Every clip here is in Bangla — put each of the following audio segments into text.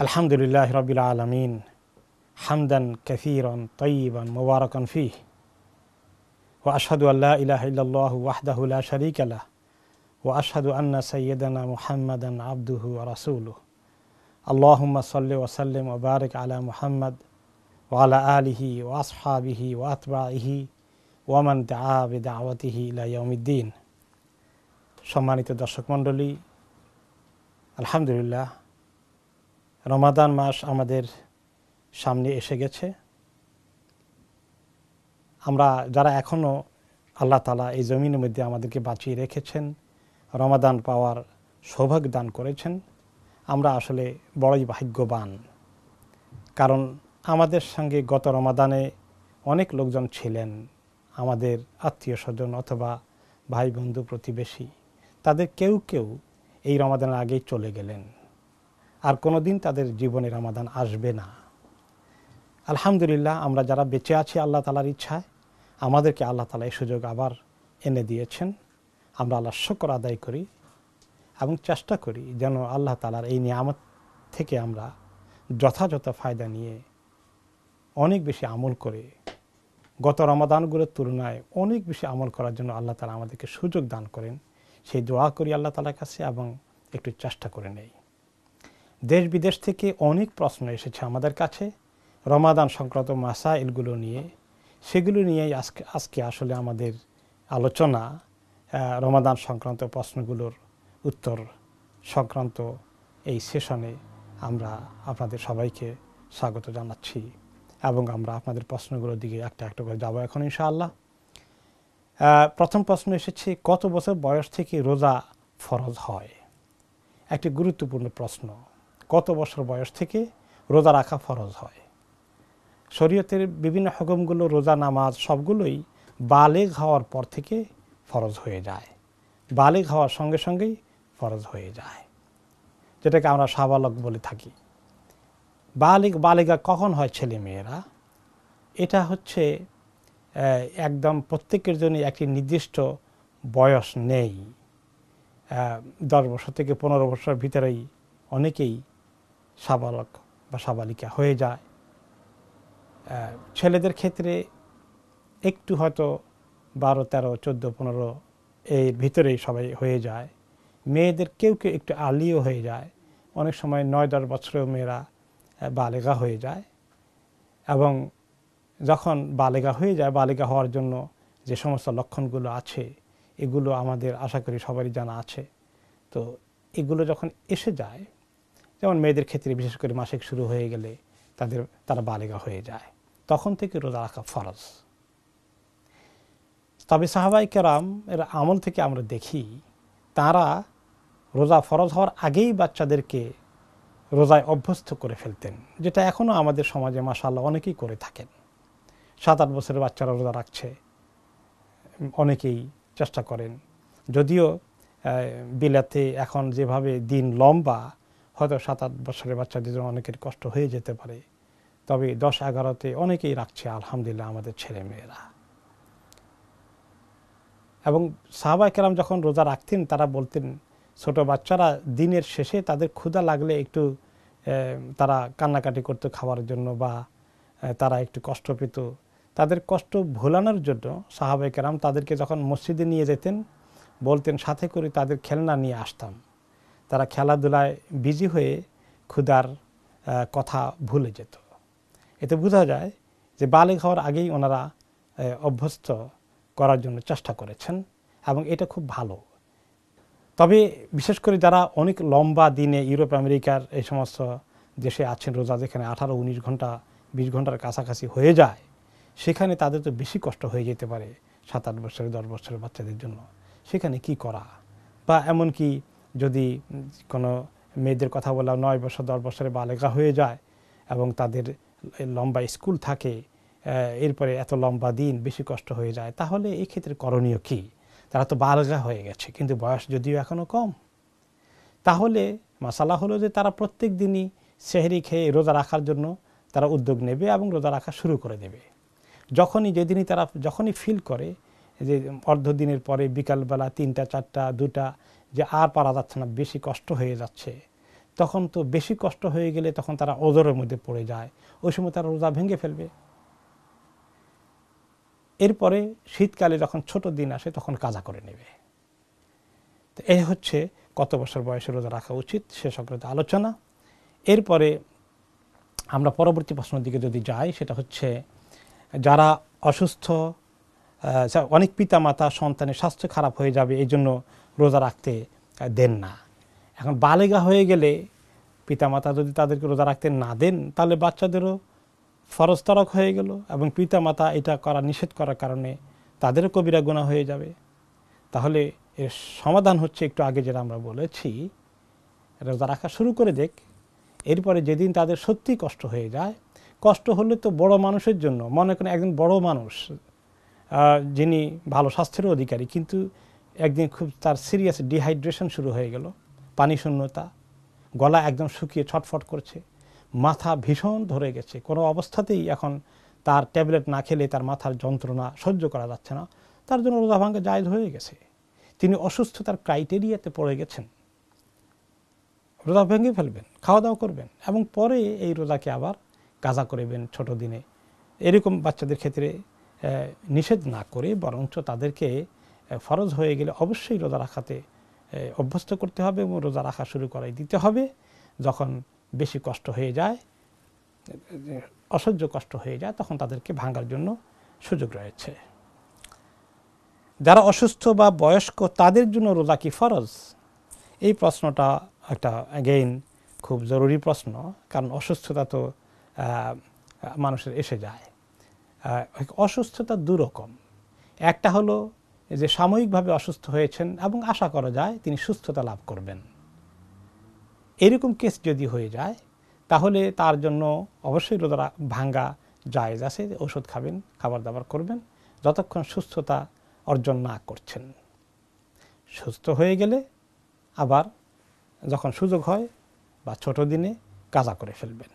আলহামদুলিল্লাহ রাব্বিল আলামিন হামদান কাসীরান তাইয়িবান মুবারাকান ফীহি ওয়া আশহাদু আল্লা ইলাহা ইল্লাল্লাহু ওয়াহদাহু লা শারীকা লাহু ওয়া আশহাদু আন্না সাইয়্যিদানা মুহাম্মাদান আবদুহু ওয়া রাসূলুহু আল্লাহুম্মা সাল্লি ওয়া সাল্লিম ওয়া বারিক আলা মুহাম্মাদ ওয়া আলা আলিহি ওয়া আসহাবিহি ওয়া আতবাইহি ওয়া মান দাআ বিদাওয়াতিহি ইলা ইয়াউমিদ্দিন। সম্মানিত দর্শক মণ্ডলী, আলহামদুলিল্লাহ রমাদান মাস আমাদের সামনে এসে গেছে। আমরা যারা এখনও আল্লাহ তাআলা এই জমিনের মধ্যে আমাদেরকে বাঁচিয়ে রেখেছেন, রমাদান পাওয়ার সৌভাগ্য দান করেছেন, আমরা আসলে বড়ই ভাগ্যবান। কারণ আমাদের সঙ্গে গত রমাদানে অনেক লোকজন ছিলেন, আমাদের আত্মীয় স্বজন অথবা ভাই বন্ধু প্রতিবেশী, তাদের কেউ কেউ এই রমাদানের আগেই চলে গেলেন, আর কোনো দিন তাদের জীবনে রমাদান আসবে না। আলহামদুলিল্লাহ আমরা যারা বেঁচে আছি আল্লাহ তাআলার ইচ্ছায়, আমাদেরকে আল্লাহ তাআলা এই সুযোগ আবার এনে দিয়েছেন। আমরা আল্লাহর শুকর আদায় করি এবং চেষ্টা করি যেন আল্লাহ তাআলার এই নিয়ামত থেকে আমরা যথাযথ ফায়দা নিয়ে অনেক বেশি আমল করে গত রমাদানগুলোর তুলনায় অনেক বেশি আমল করার জন্য আল্লাহ তাআলা আমাদেরকে সুযোগ দান করেন। সেই দোয়া করি আল্লাহ তাআলার কাছে এবং একটু চেষ্টা করে নেই। দেশ বিদেশ থেকে অনেক প্রশ্ন এসেছে আমাদের কাছে রমাদান সংক্রান্ত মাসাইলগুলো নিয়ে। সেগুলো নিয়েই আজকে আসলে আমাদের আলোচনা। রমাদান সংক্রান্ত প্রশ্নগুলোর উত্তর সংক্রান্ত এই সেশনে আমরা আপনাদের সবাইকে স্বাগত জানাচ্ছি এবং আমরা আপনাদের প্রশ্নগুলোর দিকে একটা একটা করে যাবো এখন ইনশাআল্লাহ। প্রথম প্রশ্ন এসেছে, কত বছর বয়স থেকে রোজা ফরজ হয়? একটি গুরুত্বপূর্ণ প্রশ্ন। কত বছর বয়স থেকে রোজা রাখা ফরজ হয়? শরীয়তের বিভিন্ন হুকুমগুলো, রোজা, নামাজ সবগুলোই বালেগ হওয়ার পর থেকে ফরজ হয়ে যায়। বালেগ হওয়ার সঙ্গে সঙ্গেই ফরজ হয়ে যায়, যেটাকে আমরা সাবালক বলে থাকি। বালেগা কখন হয় ছেলে মেয়েরা? এটা হচ্ছে একদম প্রত্যেকের জন্য একটি নির্দিষ্ট বয়স নেই। 10 বছর থেকে 15 বছরের ভিতরেই অনেকেই সাবালক বা সাবালিকা হয়ে যায়। ছেলেদের ক্ষেত্রে একটু হয়তো 12, 13, 14, 15 এর ভিতরেই সবাই হয়ে যায়। মেয়েদের কেউ কেউ একটু আর্লিও হয়ে যায়। অনেক সময় 9-10 বছরেও মেয়েরা বালেগা হয়ে যায়। এবং যখন বালেগা হয়ে যায়, বালেগা হওয়ার জন্য যে সমস্ত লক্ষণগুলো আছে এগুলো আমাদের আশা করি সবারই জানা আছে। তো এগুলো যখন এসে যায়, যেমন মেয়েদের ক্ষেত্রে বিশেষ করে মাসিক শুরু হয়ে গেলে তারা বালেগা হয়ে যায়, তখন থেকে রোজা রাখা ফরজ। তবে সাহাবায়ে কেরাম এর আমল থেকে আমরা দেখি তারা রোজা ফরজ হওয়ার আগেই বাচ্চাদেরকে রোজায় অভ্যস্ত করে ফেলতেন, যেটা এখনও আমাদের সমাজে মাশাআল্লাহ অনেকেই করে থাকেন। 7-8 বছরের বাচ্চারা রোজা রাখছে, অনেকেই চেষ্টা করেন। যদিও বিলাতে এখন যেভাবে দিন লম্বা, হয়তো 7-8 বছরের বাচ্চাদের জন্য অনেকের কষ্ট হয়ে যেতে পারে, তবে 10-11তে অনেকেই রাখছে আলহামদুলিল্লাহ আমাদের ছেলে মেয়েরা। এবং সাহাবায়ে কেরাম যখন রোজা রাখতেন তারা বলতেন, ছোট বাচ্চারা দিনের শেষে তাদের ক্ষুধা লাগলে একটু তারা কান্নাকাটি করতো খাওয়ার জন্য, বা তারা একটু কষ্ট পেত। তাদের কষ্ট ভোলানোর জন্য সাহাবায়ে কেরাম তাদেরকে যখন মসজিদে নিয়ে যেতেন বলতেন সাথে করে তাদের খেলনা নিয়ে আসতাম। তারা খেলাধুলায় বিজি হয়ে ক্ষুধার কথা ভুলে যেত। এতে বোঝা যায় যে বালেগ হওয়ার আগেই ওনারা অভ্যস্ত করার জন্য চেষ্টা করেছেন এবং এটা খুব ভালো। তবে বিশেষ করে যারা অনেক লম্বা দিনে ইউরোপ আমেরিকার এই সমস্ত দেশে আছেন রোজা, যেখানে 18-19 ঘন্টা 20 ঘন্টার কাছাকাছি হয়ে যায়, সেখানে তাদের তো বেশি কষ্ট হয়ে যেতে পারে 7-8 বছরের 10 বছরের বাচ্চাদের জন্য। সেখানে কি করা? বা এমনকি যদি কোনো মেয়েদের কথা বলা 9 বছর 10 বছরে বালেগা হয়ে যায় এবং তাদের লম্বা স্কুল থাকে, এরপরে এত লম্বা দিন বেশি কষ্ট হয়ে যায়, তাহলে এই ক্ষেত্রে করণীয় কি? তারা তো বালেগা হয়ে গেছে কিন্তু বয়স যদিও এখনও কম। তাহলে মাসালা হলো যে তারা প্রত্যেক দিনই সেহরি খেয়ে রোজা রাখার জন্য তারা উদ্যোগ নেবে এবং রোজা রাখা শুরু করে দেবে। যখনই ফিল করে যে অর্ধদিনের পরে বিকালবেলা 3টা, 4টা, 2টা যে আর পারা যাচ্ছে না, বেশি কষ্ট হয়ে যাচ্ছে, তখন তো বেশি কষ্ট হয়ে গেলে তখন তারা ওজরের মধ্যে পড়ে যায়, ওই সময় তারা রোজা ভেঙে ফেলবে। এরপরে শীতকালে যখন ছোট দিন আসে তখন কাজা করে নেবে। তো এই হচ্ছে কত বছর বয়সে রোজা রাখা উচিত সে সংক্রান্ত আলোচনা। এরপরে আমরা পরবর্তী প্রশ্নের দিকে যদি যাই, সেটা হচ্ছে যারা অসুস্থ, অনেক পিতামাতা সন্তানের স্বাস্থ্য খারাপ হয়ে যাবে এই জন্য রোজা রাখতে দেন না। এখন বালেগা হয়ে গেলে পিতামাতা যদি তাদেরকে রোজা রাখতে না দেন, তাহলে বাচ্চাদেরও ফরজ তরক হয়ে গেল এবং পিতামাতা এটা করা নিষেধ করার কারণে তাদেরও কবিরা গুনাহ হয়ে যাবে। তাহলে এর সমাধান হচ্ছে একটু আগে যেটা আমরা বলেছি, রোজা রাখা শুরু করে দেখ, এরপরে যেদিন তাদের সত্যি কষ্ট হয়ে যায়, কষ্ট হলে তো বড় মানুষের জন্য, মনে করেন একজন বড় মানুষ যিনি ভালো স্বাস্থ্যের অধিকারী, কিন্তু একদিন খুব তার সিরিয়াস ডিহাইড্রেশন শুরু হয়ে গেল, পানি শূন্যতা, গলা একদম শুকিয়ে ছটফট করছে, মাথা ভীষণ ধরে গেছে, কোনো অবস্থাতেই এখন তার ট্যাবলেট না খেলে তার মাথার যন্ত্রণা সহ্য করা যাচ্ছে না, তার জন্য রোজা ভাঙা জায়েজ হয়ে গেছে। তিনি অসুস্থতার ক্রাইটেরিয়াতে পড়ে গেছেন, রোজা ভেঙে ফেলবেন, খাওয়া দাওয়া করবেন এবং পরে এই রোজাকে আবার কাজা করবেন ছোট দিনে। এরকম বাচ্চাদের ক্ষেত্রে নিষেধ না করে বরঞ্চ তাদেরকে ফরজ হয়ে গেলে অবশ্যই রোজা রাখাতে অভ্যস্ত করতে হবে এবং রোজা রাখা শুরু করাই দিতে হবে। যখন বেশি কষ্ট হয়ে যায়, অসহ্য কষ্ট হয়ে যায়, তখন তাদেরকে ভাঙার জন্য সুযোগ রয়েছে। যারা অসুস্থ বা বয়স্ক তাদের জন্য রোজা কি ফরজ? এই প্রশ্নটা একটা অ্যাগেইন খুব জরুরি প্রশ্ন, কারণ অসুস্থতা তো মানুষের এসে যায়। অসুস্থতা দুরকম, একটা হলো যে সাময়িকভাবে অসুস্থ হয়েছেন এবং আশা করা যায় তিনি সুস্থতা লাভ করবেন, এরকম কেস যদি হয়ে যায় তাহলে তার জন্য অবশ্যই রোজা ভাঙ্গা জায়েজ আছে, ওষুধ খাবেন, খাবার দাবার করবেন যতক্ষণ সুস্থতা অর্জন না করছেন। সুস্থ হয়ে গেলে আবার যখন সুযোগ হয় বা ছোট দিনে কাজা করে ফেলবেন।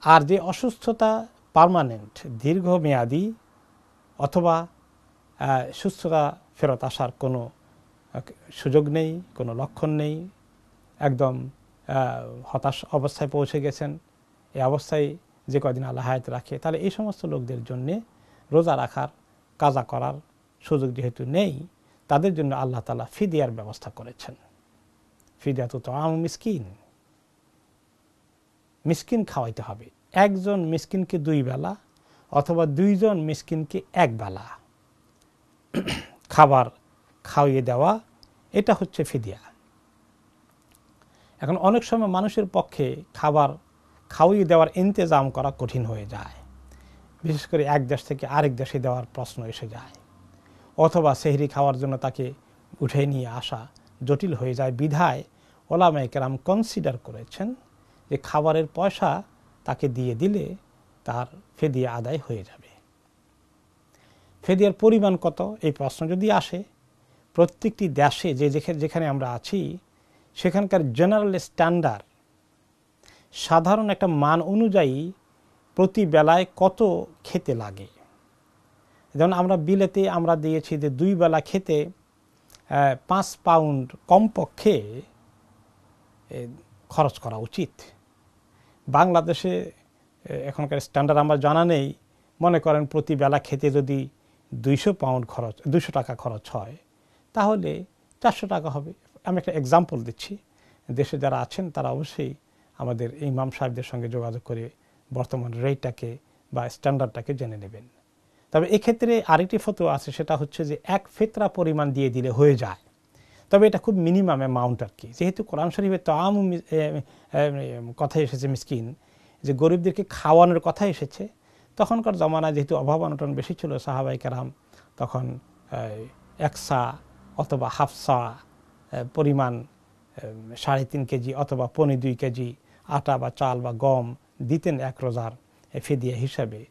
আর যে অসুস্থতা পার্মানেন্ট, দীর্ঘমেয়াদী, অথবা সুস্থতা ফেরত আসার কোনো সুযোগ নেই, কোনো লক্ষণ নেই, একদম হতাশ অবস্থায় পৌঁছে গেছেন, এই অবস্থায় যে কদিন আল্লাহ হায়াত রাখে, তাহলে এই সমস্ত লোকদের জন্যে রোজা রাখার, কাজা করার সুযোগ যেহেতু নেই, তাদের জন্য আল্লাহ তাআলা ফিদিয়ার ব্যবস্থা করেছেন। ফিদিয়াতু তাআমু মিসকিন, মিসকিন খাওয়াইতে হবে। একজন মিসকিনকে 2 বেলা অথবা 2 জন মিসকিনকে 1 বেলা খাবার খাওয়িয়ে দেওয়া, এটা হচ্ছে ফিদিয়া। এখন অনেক সময় মানুষের পক্ষে খাবার খাওয়িয়ে দেওয়ার ইন্তেজাম করা কঠিন হয়ে যায়, বিশেষ করে এক দেশ থেকে আরেক দেশে দেওয়ার প্রশ্ন এসে যায়, অথবা সেহরি খাওয়ার জন্য তাকে উঠে নিয়ে আসা জটিল হয়ে যায়। বিধায় ওলামায়ে কেরাম কনসিডার করেছেন যে খাবারের পয়সা তাকে দিয়ে দিলে তার ফিদিয়া আদায় হয়ে যাবে। ফিদিয়ার পরিমাণ কত এই প্রশ্ন যদি আসে, প্রত্যেকটি দেশে যেখানে আমরা আছি সেখানকার জেনারেল স্ট্যান্ডার্ড, সাধারণ একটা মান অনুযায়ী প্রতি বেলায় কত খেতে লাগে। যেমন আমরা বিলেতে আমরা দিয়েছি যে 2 বেলা খেতে 5 পাউন্ড কমপক্ষে খরচ করা উচিত। বাংলাদেশে এখনকার স্ট্যান্ডার্ড আমার জানা নেই, মনে করেন প্রতি বেলা খেতে যদি 200 টাকা খরচ হয়, তাহলে 400 টাকা হবে। আমি একটা এক্সাম্পল দিচ্ছি, দেশে যারা আছেন তারা অবশ্যই আমাদের ইমাম সাহেবদের সঙ্গে যোগাযোগ করে বর্তমান রেটটাকে বা স্ট্যান্ডার্ডটাকে জেনে নেবেন। তবে এক্ষেত্রে আরেকটি ফতোয়া আছে, সেটা হচ্ছে যে 1 ফিতরা পরিমাণ দিয়ে দিলে হয়ে যায়, তবে এটা খুব মিনিমাম অ্যামাউন্ট আর কি। যেহেতু কোরআন শরীফে তাআম কথা এসেছে মিসকিন, যে গরিবদেরকে খাওয়ানোর কথা এসেছে, তখনকার জমানায় যেহেতু অভাব অনটন বেশি ছিল, সাহাবায়ে কেরাম তখন 1 সা অথবা হাফ সা পরিমাণ 3.5 কেজি অথবা 2.25 কেজি আটা বা চাল বা গম দিতেন 1 রোজার ফিদিয়া হিসাবে।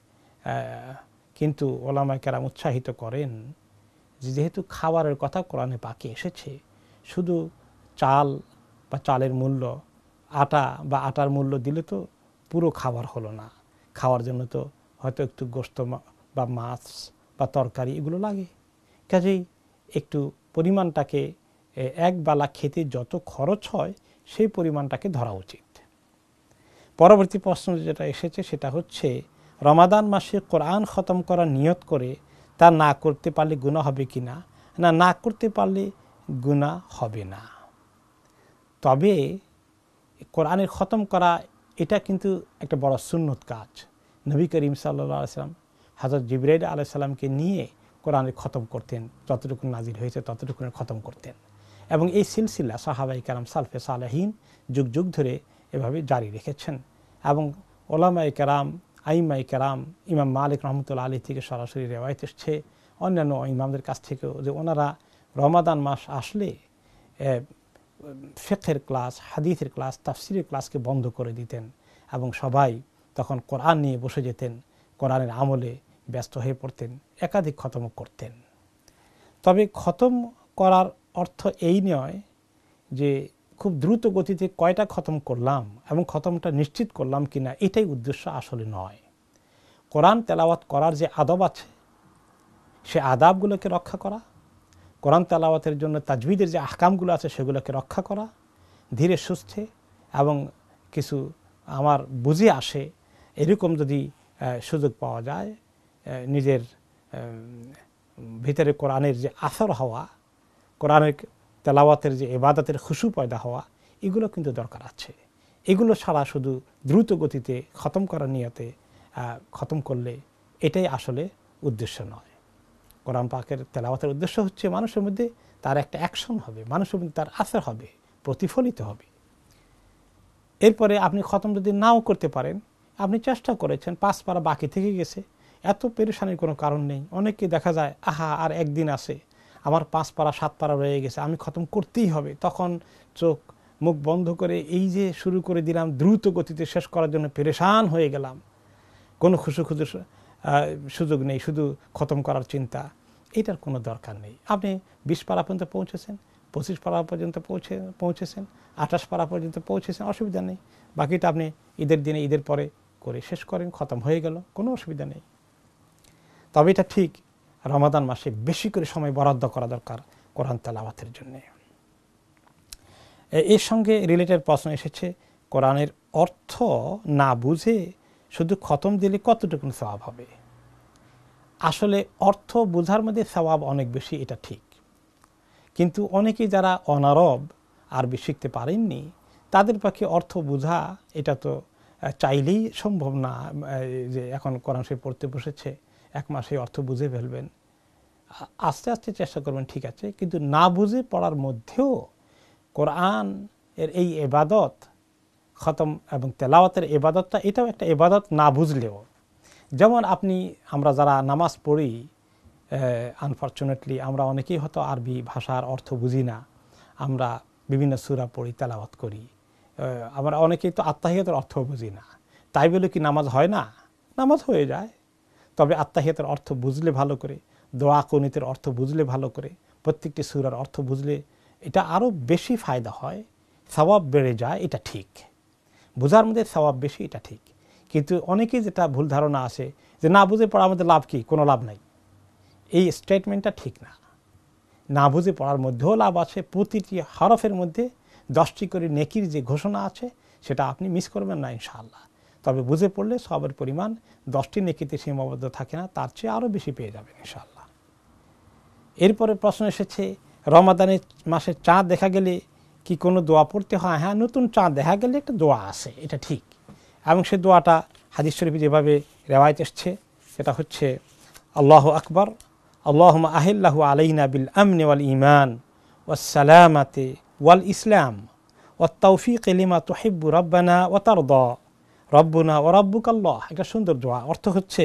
কিন্তু ওলামায়ে কেরাম উৎসাহিত করেন যে যেহেতু খাবারের কথা কোরআনে পাকে এসেছে, শুধু চাল বা চালের মূল্য, আটা বা আটার মূল্য দিলে তো পুরো খাবার হলো না, খাওয়ার জন্য তো হয়তো একটু গোশত বা মাছ বা তরকারি এগুলো লাগে। কাজেই একটু পরিমাণটাকে 1 বেলা খেতে যত খরচ হয় সেই পরিমাণটাকে ধরা উচিত। পরবর্তী প্রশ্ন যেটা এসেছে সেটা হচ্ছে রমাদান মাসে কোরআন খতম করার নিয়ত করে তা না করতে পারলে গুনাহ হবে কি না? না করতে পারলে গুনাহ হবে না। তবে কোরআনের খতম করা এটা কিন্তু একটা বড় সুন্নত কাজ। নবী করিম সাল্লাল্লাহু আলাইহি ওয়াসাল্লাম হযরত জিবরাইল আলাইহিস সালামকে নিয়ে কোরআনের খতম করতেন, যতটুকু নাজিল হয়েছে ততটুকু খতম করতেন। এবং এই সিলসিলা সাহাবায়ে কেরাম সালফে সালেহিন যুগ যুগ ধরে এভাবে জারি রেখেছেন। এবং ওলামায়ে কেরাম, আইম্মায়ে কেরাম, ইমাম মালিক রহমতুল্লাহ আলাইহি থেকে সরাসরি রিওয়ায়াত এসেছে, অন্যান্য ইমামদের কাছ থেকেও, যে ওনারা রমাদান মাস আসলে ফিকহের ক্লাস, হাদিসের ক্লাস, তাফসিরের ক্লাসকে বন্ধ করে দিতেন এবং সবাই তখন কোরআন নিয়ে বসে যেতেন, কোরআনের আমলে ব্যস্ত হয়ে পড়তেন, একাধিক খতম করতেন। তবে খতম করার অর্থ এই নয় যে খুব দ্রুত গতিতে কয়টা খতম করলাম এবং খতমটা নিশ্চিত করলাম কিনা, এটাই উদ্দেশ্য আসলে নয়। কোরআন তেলাওয়াত করার যে আদব আছে সে আদাবগুলোকে রক্ষা করা, কোরআন তেলাওয়াতের জন্য তাজবিদের যে আহকামগুলো আছে সেগুলোকে রক্ষা করা, ধীরে সুস্থে এবং কিছু আমার বুঝে আসে এরকম যদি সুযোগ পাওয়া যায়, নিজের ভিতরে কোরআনের যে আসর হওয়া, কোরআনের তেলাওয়াতের যে ইবাদতের খুশু পয়দা হওয়া, এগুলো কিন্তু দরকার আছে। এগুলো ছাড়া শুধু দ্রুত গতিতে খতম করার নিয়তে খতম করলে এটাই আসলে উদ্দেশ্য নয়। কোরআন পাকের তেলাওয়াতের উদ্দেশ্য হচ্ছে মানুষের মধ্যে তার একটা অ্যাকশন হবে, মানুষের মধ্যে তার আসর হবে, প্রতিফলিত হবে। এরপরে আপনি খতম যদি নাও করতে পারেন, আপনি চেষ্টা করেছেন, 5 পারা বাকি থেকে গেছে, এত পেরেশানির কোনো কারণ নেই। অনেককে দেখা যায় আর একদিন আছে, আমার 5 পারা 7 পারা রয়ে গেছে, আমি খতম করতেই হবে। তখন চোখ মুখ বন্ধ করে এই যে শুরু করে দিলাম, দ্রুত গতিতে শেষ করার জন্য পেরেশান হয়ে গেলাম, কোনো খুশু সুযোগ নেই, শুধু খতম করার চিন্তা। এটার কোনো দরকার নেই। আপনি 20 পারা পর্যন্ত পৌঁছেছেন, 25 পারা পর্যন্ত পৌঁছেছেন, 28 পারা পর্যন্ত পৌঁছেছেন, অসুবিধা নেই। বাকিটা আপনি ঈদের দিনে, ঈদের পরে করে শেষ করেন, খতম হয়ে গেল, কোনো অসুবিধা নেই। তবে এটা ঠিক রমাদান মাসে বেশি করে সময় বরাদ্দ করা দরকার কোরআন তেলাওয়াতের জন্য। এর সঙ্গে রিলেটেড প্রশ্ন এসেছে, কোরআনের অর্থ না বুঝে শুধু খতম দিলে কতটুকু সওয়াব হবে? আসলে অর্থ বোঝার মধ্যে সওয়াব অনেক বেশি, এটা ঠিক। কিন্তু অনেকেই যারা অনারব, আরবি শিখতে পারেননি, তাদের পক্ষে অর্থ বোঝা এটা তো চাইলেই সম্ভব না। যে এখন কোরআন শরীফ পড়তে বসেছে, 1 মাসে অর্থ বুঝে ফেলবেন। আস্তে আস্তে চেষ্টা করবেন, ঠিক আছে। কিন্তু না বুঝে পড়ার মধ্যেও কোরআন এর এই ইবাদত, খতম এবং তেলাওয়াতের ইবাদতটা, এটাও একটা ইবাদত না বুঝলেও। যেমন আমরা যারা নামাজ পড়ি, আনফরচুনেটলি আমরা অনেকেই হয়তো আরবি ভাষার অর্থ বুঝি না। আমরা বিভিন্ন সূরা পড়ি, তেলাওয়াত করি। আমরা অনেকেই তো আত্তাহিয়াতের অর্থ বুঝি না। তাই বলে কি নামাজ হয় না? নামাজ হয়ে যায়। তবে আত্তাহিয়াতের অর্থ বুঝলে ভালো করে, দোয়া কুনুতের অর্থ বুঝলে ভালো করে, প্রত্যেকটি সূরার অর্থ বুঝলে এটা আরও বেশি ফায়দা হয়, সওয়াব বেড়ে যায়। এটা ঠিক, বোঝার মধ্যে সওয়াব বেশি, এটা ঠিক। কিন্তু অনেকেই যেটা ভুল ধারণা আছে যে না বুঝে পড়ার মধ্যে লাভ কি, কোনো লাভ নাই, এই স্টেটমেন্টটা ঠিক না। না বুঝে পড়ার মধ্যেও লাভ আছে। প্রতিটি হরফের মধ্যে 10টি করে নেকির যে ঘোষণা আছে সেটা আপনি মিস করবেন না ইনশাআল্লাহ। তবে বুঝে পড়লে সবের পরিমাণ 10টি নেকিতে সীমাবদ্ধ থাকে না, তার চেয়ে আরও বেশি পেয়ে যাবেন ইনশাআল্লাহ। এরপরে প্রশ্ন এসেছে, রমাদানের মাসে চাঁদ দেখা গেলে কি কোনো দোয়া পড়তে হয়? হ্যাঁ, নতুন চাঁদ দেখা গেলে একটা দোয়া আছে, এটা ঠিক। এবং সে দোয়াটা হাদিস শরীফে যেভাবে রেওয়ায়েত এসছে সেটা হচ্ছে, আল্লাহু আকবার, আল্লাহুম্মা আহিল্লাহু আলাইনা বিল আমনি ওয়াল ঈমান ওয়াস সালামাতি ওয়াল ইসলাম ওয়াত তাওফীক লিমা তুহিব্বু রাব্বানা ওয়া তারদা রব্বুনা ওয়া রাব্বুকাল্লাহ। একটা সুন্দর দোয়া। অর্থ হচ্ছে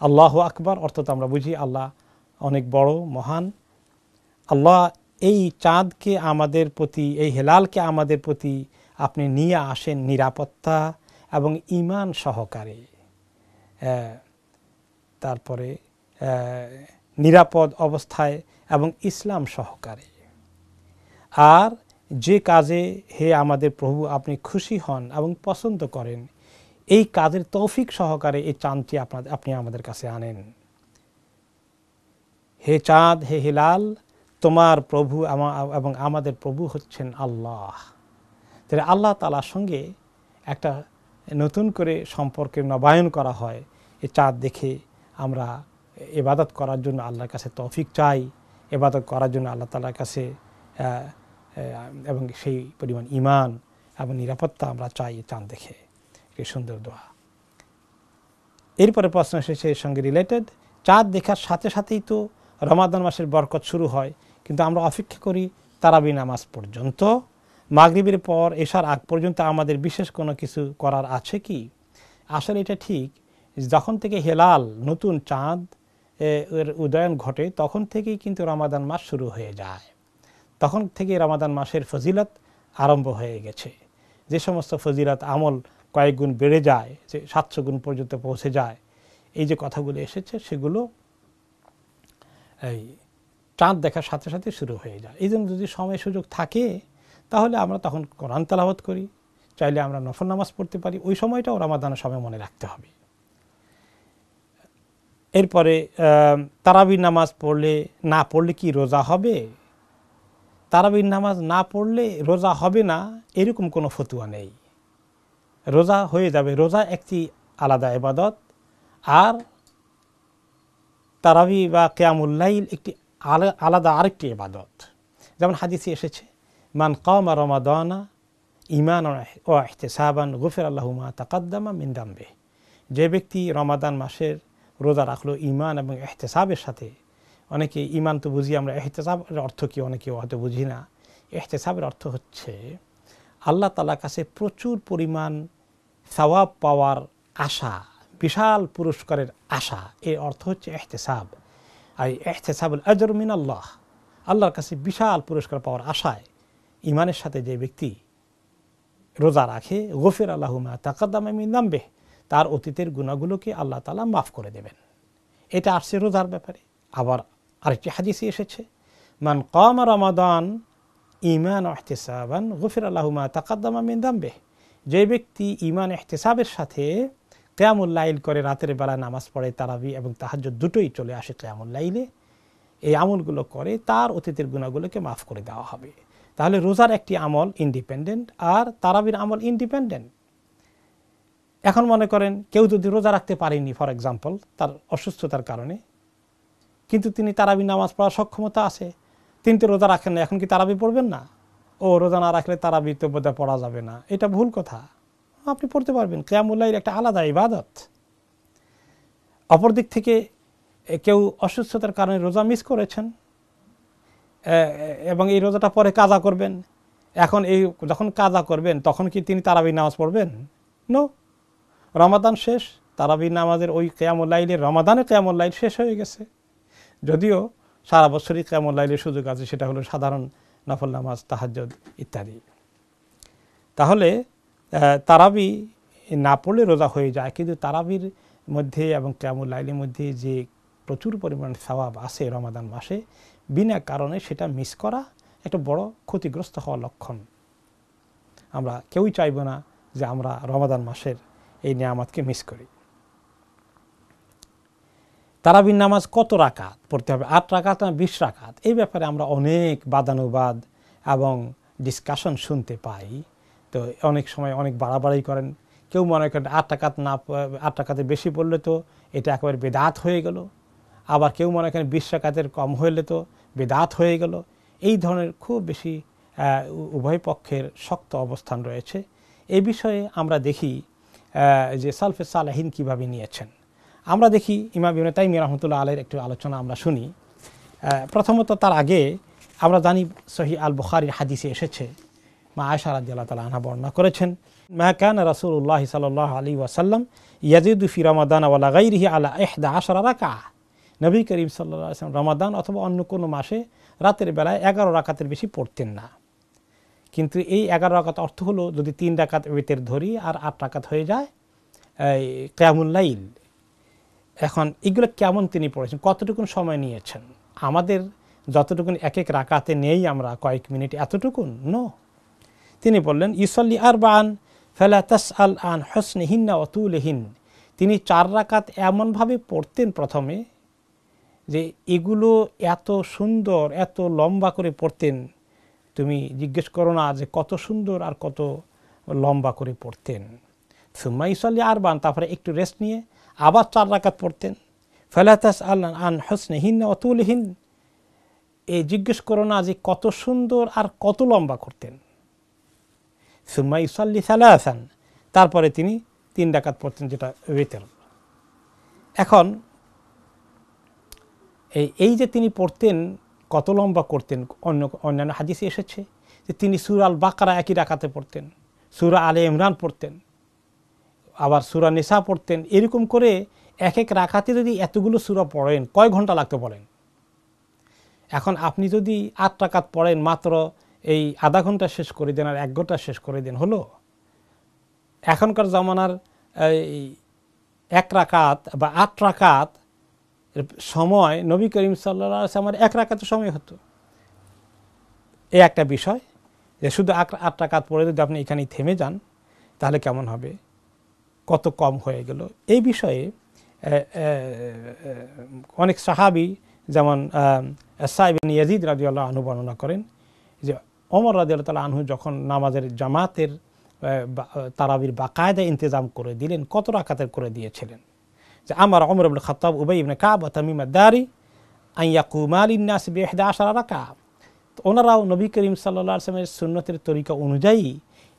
আল্লাহু আকবার, অর্থ তো আমরা বুঝি আল্লাহ অনেক বড়, মহান। আল্লাহ এই চাঁদকে আমাদের প্রতি, এই হেলালকে আমাদের প্রতি আপনি নিয়ে আসেন নিরাপত্তা এবং ঈমান সহকারে, তারপরে নিরাপদ অবস্থায় এবং ইসলাম সহকারে। আর যে কাজে হে আমাদের প্রভু আপনি খুশি হন এবং পছন্দ করেন, এই কাজের তৌফিক সহকারে এই চাঁদটি আপনি আমাদের কাছে আনেন। হে চাঁদ, হে হিলাল, তোমার প্রভু এবং আমাদের প্রভু হচ্ছেন আল্লাহ। তাহলে আল্লাহ তাআলার সঙ্গে একটা নতুন করে সম্পর্কের নবায়ন করা হয়। এই চাঁদ দেখে আমরা ইবাদত করার জন্য আল্লাহর কাছে তৌফিক চাই, ইবাদত করার জন্য আল্লাহ তাআলার কাছে এবং সেই পরিমাণ ঈমান এবং নিরাপত্তা আমরা চাই চাঁদ দেখে। একটি সুন্দর দোয়া। এরপরে প্রশ্ন এসেছে এর সঙ্গে রিলেটেড, চাঁদ দেখার সাথে সাথেই তো রমাদান মাসের বরকত শুরু হয়, কিন্তু আমরা অপেক্ষা করি তারাবি নামাজ পর্যন্ত, মাগরিবের পর এশার আগ পর্যন্ত আমাদের বিশেষ কোনো কিছু করার আছে কি? আসলে এটা ঠিক, যখন থেকে হেলাল নতুন চাঁদ এর উদয়ন ঘটে তখন থেকেই কিন্তু রমাদান মাস শুরু হয়ে যায়। তখন থেকে রমাদান মাসের ফজিলত আরম্ভ হয়ে গেছে। যে সমস্ত ফজিলত আমল কয়েক গুণ বেড়ে যায়, যে 700 গুণ পর্যন্ত পৌঁছে যায়, এই যে কথাগুলো এসেছে সেগুলো এই চাঁদ দেখার সাথে সাথে শুরু হয়ে যায়। এই জন্য যদি সময় সুযোগ থাকে তাহলে আমরা তখন কোরআন তেলাওয়াত করি, চাইলে আমরা নফল নামাজ পড়তে পারি। ওই সময়টাও রমাদানের সময় মনে রাখতে হবে। এরপরে তারাবির নামাজ না পড়লে কি রোজা হবে? তারাবির নামাজ না পড়লে রোজা হবে না এরকম কোনো ফতুয়া নেই। রোজা হয়ে যাবে। রোজা একটি আলাদা ইবাদত, আর তারাবি বা কিয়ামুল লাইল একটি আলাদা আরেকটি ইবাদত। যেমন হাদিসে এসেছে, মান কামা রমাদানা ঈমানান ওয়া ইহতিসাবান গুফিরা লাহু মা তাকাদ্দামা মিন যামবিহি। যে ব্যক্তি রমাদান মাসের রোজা রাখলো ঈমান এবং ইহতিসাবের সাথে, অনেকে ঈমান তো বুঝি আমরা, ইহতিসাবের অর্থ কি অনেকে হয়তো বুঝি না। ইহতিসাবের অর্থ হচ্ছে আল্লাহ তাআলার কাছে প্রচুর পরিমাণ সওয়াব পাওয়ার আশা, বিশাল পুরস্কারের আশা। এর অর্থ হচ্ছে ইহতিসাব। আর ইহতিসাবুল আজর মিনাল্লাহ, আল্লাহর কাছে বিশাল পুরস্কার পাওয়ার আশায় ঈমানের সাথে যে ব্যক্তি রোজা রাখে, গফিরা লাহু মা তাকাদ্দামা মিন যামবিহি, তার অতীতের গুনাহগুলোকে আল্লাহ তাআলা মাফ করে দেবেন। এটা আসছে রোজার ব্যাপারে। আবার আরেকটি হাদিসে এসেছে, মান কামা রমাদান ঈমান ওয়া ইহতিসাবান গুফিরা লাহু মা তাকাদ্দামা মিন যামবিহি। যে ব্যক্তি ঈমান ইহতিসাবের সাথে কিয়ামুল লাইল করে, রাতের বেলা নামাজ পড়ে, তারাবি এবং তাহাজ্জুদ দুটোই চলে আসে কিয়ামুল লাইলে, এই আমলগুলো করে, তার অতীতের গুনাহগুলোকে মাফ করে দেওয়া হবে। তাহলে রোজার একটি আমল ইন্ডিপেন্ডেন্ট আর তারাবির আমল ইন্ডিপেন্ডেন্ট। এখন মনে করেন কেউ যদি রোজা রাখতে পারেনি, ফর এক্সাম্পল তার অসুস্থতার কারণে, কিন্তু তিনি তারাবি নামাজ পড়ার সক্ষমতা আছে, তিনি তো রোজা রাখেন না, এখন কি তারাবি পড়বেন না? ও রোজা না রাখলে তারাবি তো বোধহয় পড়া যাবে না, এটা ভুল কথা। আপনি পড়তে পারবেন, কিয়ামুল লাইল একটা আলাদা ইবাদত। অপরদিক থেকে কেউ অসুস্থতার কারণে রোজা মিস করেছেন এবং এই রোজাটা পরে কাজা করবেন, এখন এই যখন কাজা করবেন তখন কি তিনি তারাবি নামাজ পড়বেন? নো, রমাদান শেষ, তারাবি নামাজের ওই কিয়ামুল লাইলের, রমাদানের কিয়ামুল লাইল শেষ হয়ে গেছে। যদিও সারা বছরই কিয়ামুল লাইলের সুযোগ আছে, সেটা হলো সাধারণ নফল নামাজ, তাহাজ্জুদ ইত্যাদি। তাহলে তারাবি না পড়লে রোজা হয়ে যায়, কিন্তু তারাবির মধ্যে এবং কিয়ামুল লাইলের মধ্যে যে প্রচুর পরিমাণ সওয়াব আছে রমাদান মাসে, বিনা কারণে সেটা মিস করা একটা বড় ক্ষতিগ্রস্ত হওয়ার লক্ষণ। আমরা কেউই চাইব না যে আমরা রমাদান মাসের এই নিয়ামতকে মিস করি। তারাবির নামাজ কত রাকাত পড়তে হবে, 8 রাকাত না 20 রাকাত? এই ব্যাপারে আমরা অনেক বাদানুবাদ এবং ডিসকাশন শুনতে পাই। তো অনেক সময় অনেক বাড়াবাড়ি করেন। কেউ মনে করেন 8 রাকাতের বেশি পড়লে তো এটা একেবারে বেদাত হয়ে গেল, আবার কেউ মনে করেন 20 রাকাতের কম হইলে তো বেদাত হয়ে গেল। এই ধরনের খুব বেশি উভয় পক্ষের শক্ত অবস্থান রয়েছে। এই বিষয়ে আমরা দেখি যে সালফে সালেহিন কীভাবে নিয়েছেন। আমরা দেখি ইমাম ইবনে তাইমিয়া রাহমাতুল্লাহ আলাইহির একটু আলোচনা আমরা শুনি। প্রথমত তার আগে আমরা জানি সহিহ আল বুখারীর হাদিসে এসেছে, মা আয়েশা রাদিয়াল্লাহু তাআলা আনহা বর্ণনা করেছেন, মা কানা রাসূলুল্লাহ সাল্লাল্লাহু আলাইহি ওয়াসাল্লাম ইয়াজিদু ফি রমাদান ওয়ালা গায়রিহি আলা 11 রাকাআহ। নবী করিম সাল্লাল্লাহু আলাইহি ওয়াসাল্লাম রমাদান অথবা অন্য কোনো মাসে রাতের বেলায় 11 রাকাতের বেশি পড়তেন না। কিন্তু এই 11 রাকাত অর্থ হলো যদি 3 রাকাত ওয়েতের ধরি আর 8 রাকাত হয়ে যায় এই কিয়ামুল লাইল। এখন এগুলো কেমন তিনি পড়েছেন, কতটুকুন সময় নিয়েছেন? আমাদের যতটুকুন এক এক রাকাতে নেই আমরা কয়েক মিনিট, এতটুকুন নো। তিনি বললেন ইউসাল্লি আরবাআন ফালা তাসআল আন হুসনিহিন্না ওয়া তুলিহিন। তিনি 4 রাকাত এমনভাবে পড়তেন প্রথমে যে এগুলো এত সুন্দর, এত লম্বা করে পড়তেন, তুমি জিজ্ঞেস করো না যে কত সুন্দর আর কত লম্বা করে পড়তেন। সুম্মা ইউসাল্লি আরবান, তারপরে একটু রেস্ট নিয়ে আবার 4 রাকাত পড়তেন। ফালা তাসআলনা আন হুসনিহিন্না ওয়া তুলিহিন, এই জিজ্ঞেস করো না যে কত সুন্দর আর কত লম্বা করতেন। সুম্মা ইউসাল্লি সালাসান, তারপরে তিনি 3 রাকাত পড়তেন, যেটা ওয়েতর। এখন এই যে তিনি পড়তেন কত লম্বা করতেন, অন্যান্য হাদিসে এসেছে যে তিনি সূরা আল বাকারা একই রাকাতে পড়তেন, সূরা আলে ইমরান পড়তেন, আবার সূরা নিসা পড়তেন। এরকম করে এক এক রাকাতে যদি এতগুলো সূরা পড়েন কয় ঘন্টা লাগতে পড়েন। এখন আপনি যদি 8 রাকাত পড়েন, মাত্র এই আধা ঘন্টা শেষ করে দেন আর 1 ঘন্টা শেষ করে দেন, হলো? এখনকার জামানার 1 রাকাত বা 8 রাকাত সময় নবী করিম সাল্লাল্লাহু আলাইহি ওয়াসাল্লামের 1 রাকাতের সময় হতো। এই একটা বিষয় যে শুধু 8 রাকাত পড়ে যদি আপনি এখানেই থেমে যান তাহলে কেমন হবে, কত কম হয়ে গেল। এই বিষয়ে অনেক সাহাবী যেমন সাইব ইবনে ইয়াজিদ রাদিয়াল্লাহু আনহু বর্ণনা করেন যে ওমর রাদিয়াল্লাহু তাআলা আনহু যখন নামাজের জামাতের তারাবির বাকায়দা ইন্তজাম করে দিলেন, কত রাকাতের করে দিয়েছিলেন, যে আমার ওমর ইবনে খাত্তাব, উবাই ইবনে কাব ও তামিম আদ-দারি আন ইয়াকুমা লিন-নাস বি-11 রাকাত। ওনারাও নবী করিম সাল্লাল্লাহু আলাইহি ওয়াসাল্লামের সুন্নতের তরিকা অনুযায়ী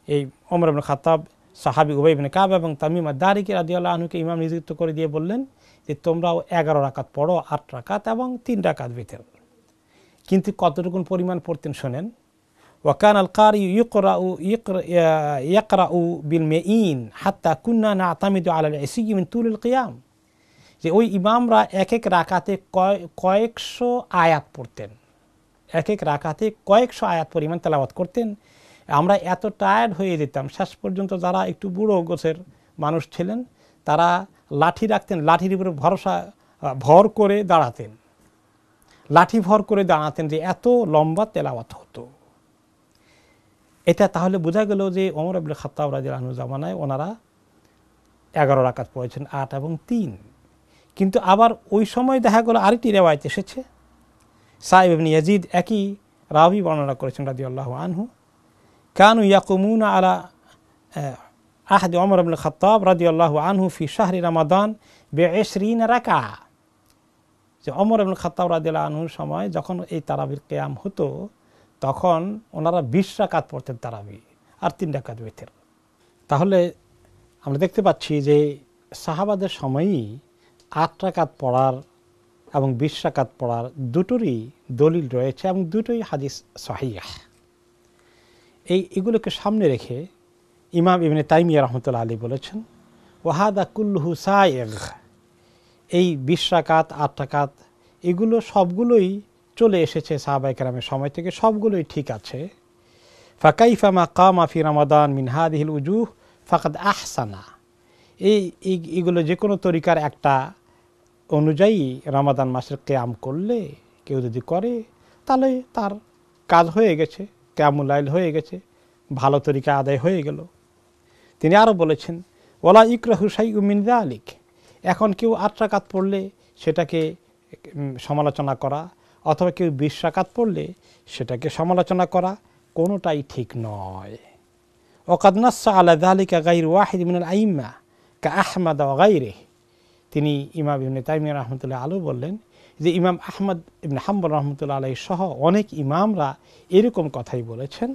এই ওমর ইবনে খাত্তাব, সাহাবী উবাই ইবনে কাব এবং তামিম আদ-দারিকে রাদিয়াল্লাহু আনহুকে ইমাম নিযুক্ত করে দিয়ে বললেন যে তোমরাও 11 রাকাত পড়ো, 8 রাকাত এবং 3 রাকাত বিতর। কিন্তু কতটুকু পরিমাণ পড়তেন শোনেন। ওয়াকান আল কারি ইয়াকরাউ বিল মেইন হাত্তা কুন্না নাতামিদু আলাল ইসি মিন তুলিল কিয়াম, যে ওই ইমামরা এক এক রাকাতে কয়েকশো আয়াত পড়তেন, এক এক রাকাতে কয়েকশো আয়াত পরিমাণ তেলাওয়াত করতেন। আমরা এত টায়ার্ড হয়ে যেতাম, শেষ পর্যন্ত যারা একটু বুড়ো গোছের মানুষ ছিলেন তারা লাঠি রাখতেন, লাঠির উপরে ভর করে দাঁড়াতেন, লাঠি ভর করে দাঁড়াতেন, যে এত লম্বা তেলাওয়াত হতো। এটা তাহলে বোঝা গেল যে ওমর ইবনে খাত্তাব রাদিয়াল্লাহু আনহু জামানায় ওনারা 11 রাকাত পড়েছেন, 8 এবং 3। কিন্তু আবার ওই সময় দেখা গেল আরেকটি রিওয়ায়াত এসেছে, সাইব ইবনে ইয়াজিদ একই রাবি বর্ণনা করেছেন রাদিয়াল্লাহু আনহু, কানু ইয়াকুমুনা আলা আহদি ওমর ইবনে খাত্তাব রাদিয়াল্লাহু আনহু ফি শাহরি রমাদান ব20 রাকা, যে ওমর ইবনে খাত্তাব রাদিয়াল্লাহু আনহুর সময় যখন এই তারাবির কিয়াম হতো তখন ওনারা 20 রাকাত পড়তেন তারাবি আর 3 রাকাত বিতর। তাহলে আমরা দেখতে পাচ্ছি যে সাহাবাদের সময়ই 8 রাকাত পড়ার এবং 20 রাকাত পড়ার দুটোরই দলিল রয়েছে এবং দুটোই হাদিস সহিহ। এগুলোকে সামনে রেখে ইমাম ইবনে তাইমিয়া রাহমাতুল্লাহ আলাইহি বলেছেন, ওয়াহাদা কুল্লুহু সাইগ, এই 20 রাকাত 8 রাকাত এগুলো সবগুলোই চলে এসেছে সাহাবায়ে কেরামের সময় থেকে, সবগুলোই ঠিক আছে। ফাকাইফা মা কামা ফি রমাদান মিন হাদিহিল উজুহ ফাকাদ আহসানা, এইগুলো যে কোনো তরিকার একটা অনুযায়ী রমাদান মাসের কিয়াম করলে কেউ যদি করে তাহলে তার কাজ হয়ে গেছে, কিয়ামুল লাইল হয়ে গেছে, ভালো তরিকা আদায় হয়ে গেল। তিনি আরও বলেছেন, ওয়ালা ইকরাহু শাইউম মিন যালিক, এখন কেউ 8 রাকাত পড়লে সেটাকে সমালোচনা করা অথবা কেউ 20 রাকাত পড়লে সেটাকে সমালোচনা করা কোনোটাই ঠিক নয়। ওয়াকাদ নাসসা আলা যালিকা গায়রু ওয়াহিদ মিনাল আইম্মা কা আহমদ ওয়া গায়রিহি, তিনি ইমাম ইবনে তাইমিয়া রাহমাতুল্লাহ আলাইহি বললেন যে ইমাম আহমদ ইবনে হাম্বল রাহমাতুল্লাহ আলাইহি সহ অনেক ইমামরা এরকম কথাই বলেছেন।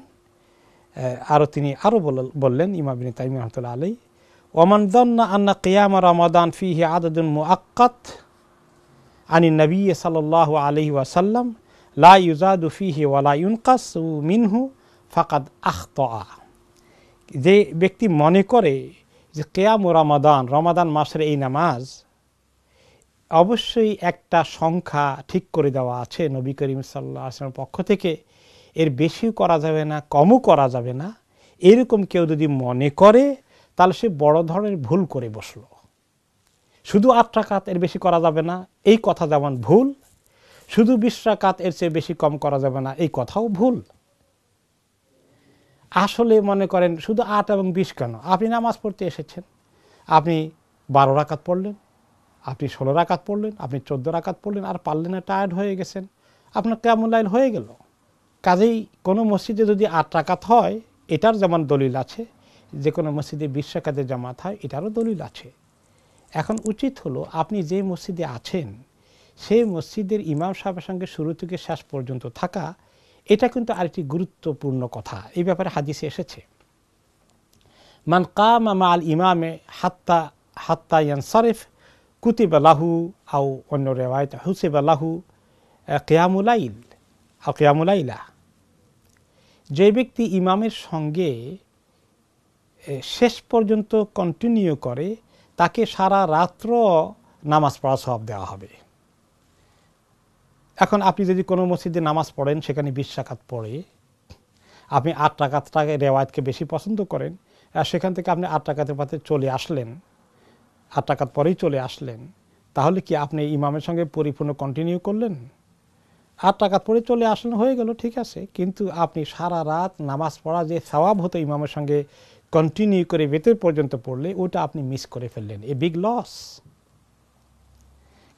আরও তিনি আরও বললেন ইমাম ইবনে তাইমিয়া রাহমাতুল্লাহ আলাইহি, ওমান যান্না আন্না কিয়াম রমাদান ফিহি আদাদুন মুআক্কাত আনিন নবী সাল্লাল্লাহু আলাইহি ওয়াসাল্লাম লা ইউজাদু ফিহি ওয়া লা ইউনকাসু মিনহু ফাকাদ আখতা, যে ব্যক্তি মনে করে যে কিয়াম রমাদান, রমাদান মাসের এই নামাজ অবশ্যই একটা সংখ্যা ঠিক করে দেওয়া আছে নবী করিম সাল্লাল্লাহু আলাইহি ওয়াসাল্লামের পক্ষ থেকে, এর বেশিও করা যাবে না কমও করা যাবে না, এরকম কেউ যদি মনে করে তাহলে সে বড় ধরনের ভুল করে বসলো। শুধু 8 রাকাত এর বেশি করা যাবে না এই কথা যেমন ভুল, শুধু 20 রাকাত এর চেয়ে বেশি কম করা যাবে না এই কথাও ভুল। আসলে মনে করেন শুধু 8 এবং 20 কেন, আপনি নামাজ পড়তে এসেছেন, আপনি 12 রাকাত পড়লেন, আপনি 16 রাকাত পড়লেন, আপনি 14 রাকাত পড়লেন, আর পারলেন না, টায়ার্ড হয়ে গেছেন, আপনার কিয়ামুল লাইল হয়ে গেল। কাজেই কোনো মসজিদে যদি 8 রাকাত হয় এটার যেমন দলিল আছে, যে কোনো মসজিদে 20 রাকাতের জামাত হয় এটারও দলিল আছে। এখন উচিত হলো আপনি যে মসজিদে আছেন সেই মসজিদের ইমাম সাহেবের সঙ্গে শুরু থেকে শেষ পর্যন্ত থাকা, এটা কিন্তু আরেকটি গুরুত্বপূর্ণ কথা। এই ব্যাপারে হাদিসে এসেছে, মান কামা মাআল ইমামে হাত্তা হাত্তা ইয়ানসারিফ কুতিবা লাহু, আও অন্য রিওয়ায়াত হুসিবা লাহু কিয়ামুল লাইল আও কিয়ামুল লাইলা। যে ব্যক্তি ইমামের সঙ্গে শেষ পর্যন্ত কন্টিনিউ করে তাকে সারা রাত্র নামাজ পড়া সওয়াব দেওয়া হবে। এখন আপনি যদি কোনো মসজিদে নামাজ পড়েন সেখানে 20 রাকাত পড়ে আপনি 8 রাকাতটাকে রেওয়ায়াতকে বেশি পছন্দ করেন, আর সেখান থেকে আপনি 8 রাকাতের পথে চলে আসলেন, 8 রাকাত পরেই চলে আসলেন, তাহলে কি আপনি ইমামের সঙ্গে পরিপূর্ণ কন্টিনিউ করলেন? 8 রাকাত পরে চলে আসলেন, হয়ে গেল, ঠিক আছে, কিন্তু আপনি সারা রাত নামাজ পড়া যে সওয়াব হতো ইমামের সঙ্গে কন্টিনিউ করে ভেতর পর্যন্ত পড়লে, ওটা আপনি মিস করে ফেললেন, এ বিগ লস।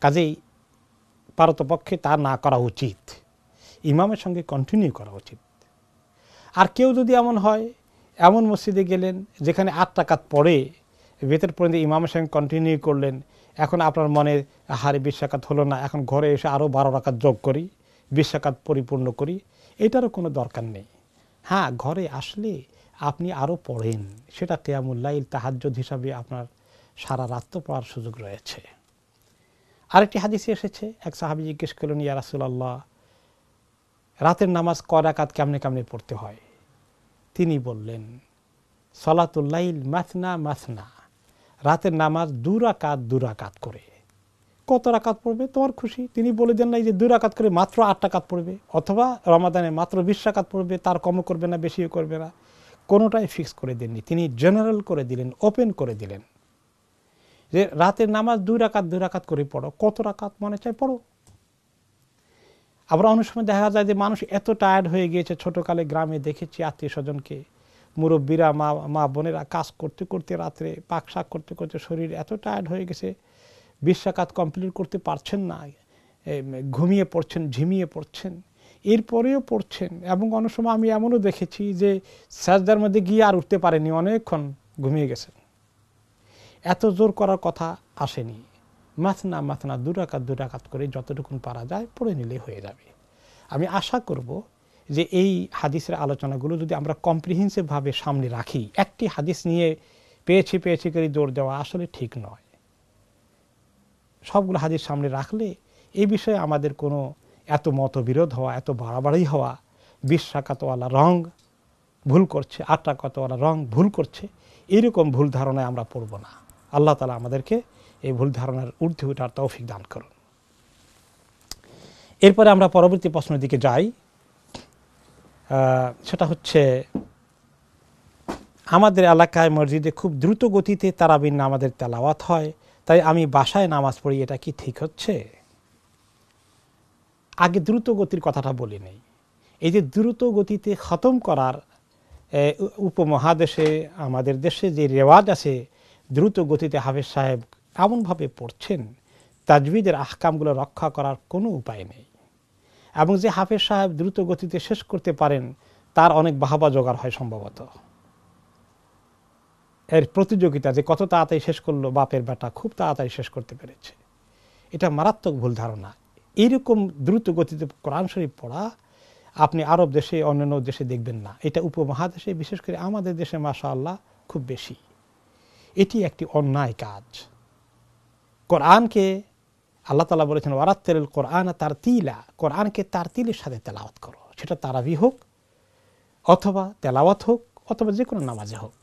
কাজেই পারতপক্ষে তা না করা উচিত, ইমামের সঙ্গে কন্টিনিউ করা উচিত। আর কেউ যদি এমন হয়, এমন মসজিদে গেলেন যেখানে 8 রাকাত পড়ে ভেতর পর্যন্ত ইমামের সঙ্গে কন্টিনিউ করলেন, এখন আপনার মনে হারে 20 রাকাত হলো না, এখন ঘরে এসে আরও 12 রাকাত যোগ করি, 20 রাকাত পরিপূর্ণ করি, এটারও কোনো দরকার নেই। হ্যাঁ, ঘরে আসলে আপনি আরও পড়েন, সেটা কিয়ামুল লাইল তাহাজ্জুদ হিসাবে আপনার সারা রাত পড়ার সুযোগ রয়েছে। আরেকটি হাদিসে এসেছে, এক সাহাবী জিজ্ঞেস করলেন, ইয়া রাসূলুল্লাহ, রাতের নামাজ কয় রাকাত কেমনে কেমনে পড়তে হয়? তিনি বললেন, সলাতুল লাইল মাসনা মাসনা, রাতের নামাজ 2 রাকাত 2 রাকাত করে। কত রাকাত পড়বে তোমার খুশি। তিনি বলে দেন নাই যে 2 রাকাত করে মাত্র 8 রাকাত পড়বে, অথবা রমাদানে মাত্র 20 রাকাত পড়বে, তার কমও করবে না বেশিও করবে না, কোনোটাই ফিক্স করে দেননি। তিনি জেনারেল করে দিলেন, ওপেন করে দিলেন যে রাতের নামাজ 2 রাকাত 2 রাকাত করে পড়ো, কত রাকাত মনে চায় পড়ো। আবার অনেক সময় দেখা যায় যে মানুষ এত টায়ার্ড হয়ে গিয়েছে, ছোটকালে গ্রামে দেখেছি আত্মীয় স্বজনকে, মুরব্বীরা, মা বোনেরা কাজ করতে করতে রাত্রে পাক শাক করতে করতে শরীর এত টায়ার্ড হয়ে গেছে, 20 রাকাত কমপ্লিট করতে পারছেন না, ঘুমিয়ে পড়ছেন, ঝিমিয়ে পড়ছেন, এরপরেও পড়ছেন। এবং অনেক সময় আমি এমনও দেখেছি যে সাজদার মধ্যে গিয়ে আর উঠতে পারেনি, অনেকক্ষণ ঘুমিয়ে গেছেন। এত জোর করার কথা আসেনি, মাসনা মাসনা 2 রাকাত 2 রাকাত করে যতটুকুন পারা যায় পড়ে নিলে হয়ে যাবে। আমি আশা করব যে এই হাদিসের আলোচনাগুলো যদি আমরা কম্প্রিহেন্সিভভাবে সামনে রাখি, একটি হাদিস নিয়ে পেয়েছি পেয়েছি করে দৌড় দেওয়া আসলে ঠিক নয়। সবগুলো হাদিস সামনে রাখলে এই বিষয়ে আমাদের কোনো এত মতবিরোধ হওয়া, এত বাড়াবাড়ি হওয়া, 20 রাকাতওয়ালা রং ভুল করছে, 8 রাকাতওয়ালা রং ভুল করছে, এরকম ভুল ধারণায় আমরা পড়ব না। আল্লাহ তাআলা আমাদেরকে এই ভুল ধারণার ঊর্ধ্বে ওঠার তৌফিক দান করুন। এরপরে আমরা পরবর্তী প্রশ্নের দিকে যাই। সেটা হচ্ছে, আমাদের এলাকায় মসজিদে খুব দ্রুত গতিতে তারাবির নামাজের তেলাওয়াত হয়, তাই আমি বাসায় নামাজ পড়ি, এটা কি ঠিক হচ্ছে? আগে দ্রুত গতির কথাটা বলি নেই। এই যে দ্রুত গতিতে খতম করার উপমহাদেশে, আমাদের দেশে যে রেওয়াজ আছে, দ্রুত গতিতে হাফেজ সাহেব এমনভাবে পড়ছেন, তাজবিদের আহকামগুলো রক্ষা করার কোনো উপায় নেই। এবং যে হাফেজ সাহেব দ্রুত গতিতে শেষ করতে পারেন তার অনেক বাহবা জোগাড় হয় সম্ভবত। এর প্রতিযোগিতা যে কত তাড়াতাড়ি শেষ করলো, বাপের বেটা খুব তাড়াতাড়ি শেষ করতে পেরেছে, এটা মারাত্মক ভুল ধারণা। এইরকম দ্রুত গতিতে কোরআন শরীফ পড়া আপনি আরব দেশে, অন্যান্য দেশে দেখবেন না। এটা উপমহাদেশে, বিশেষ করে আমাদের দেশে মাশাআল্লাহ খুব বেশি। এটি একটি অন্যায় কাজ। কোরআনকে আল্লাহ তাআলা বলেছেন, ওয়ারাত্তিলিল কোরআন তারতিলা, কোরআনকে তারতিলের সাথে তেলাওয়াত করো, সেটা তারাবি হোক অথবা তেলাওয়াত হোক অথবা যে কোনো নামাজে হোক।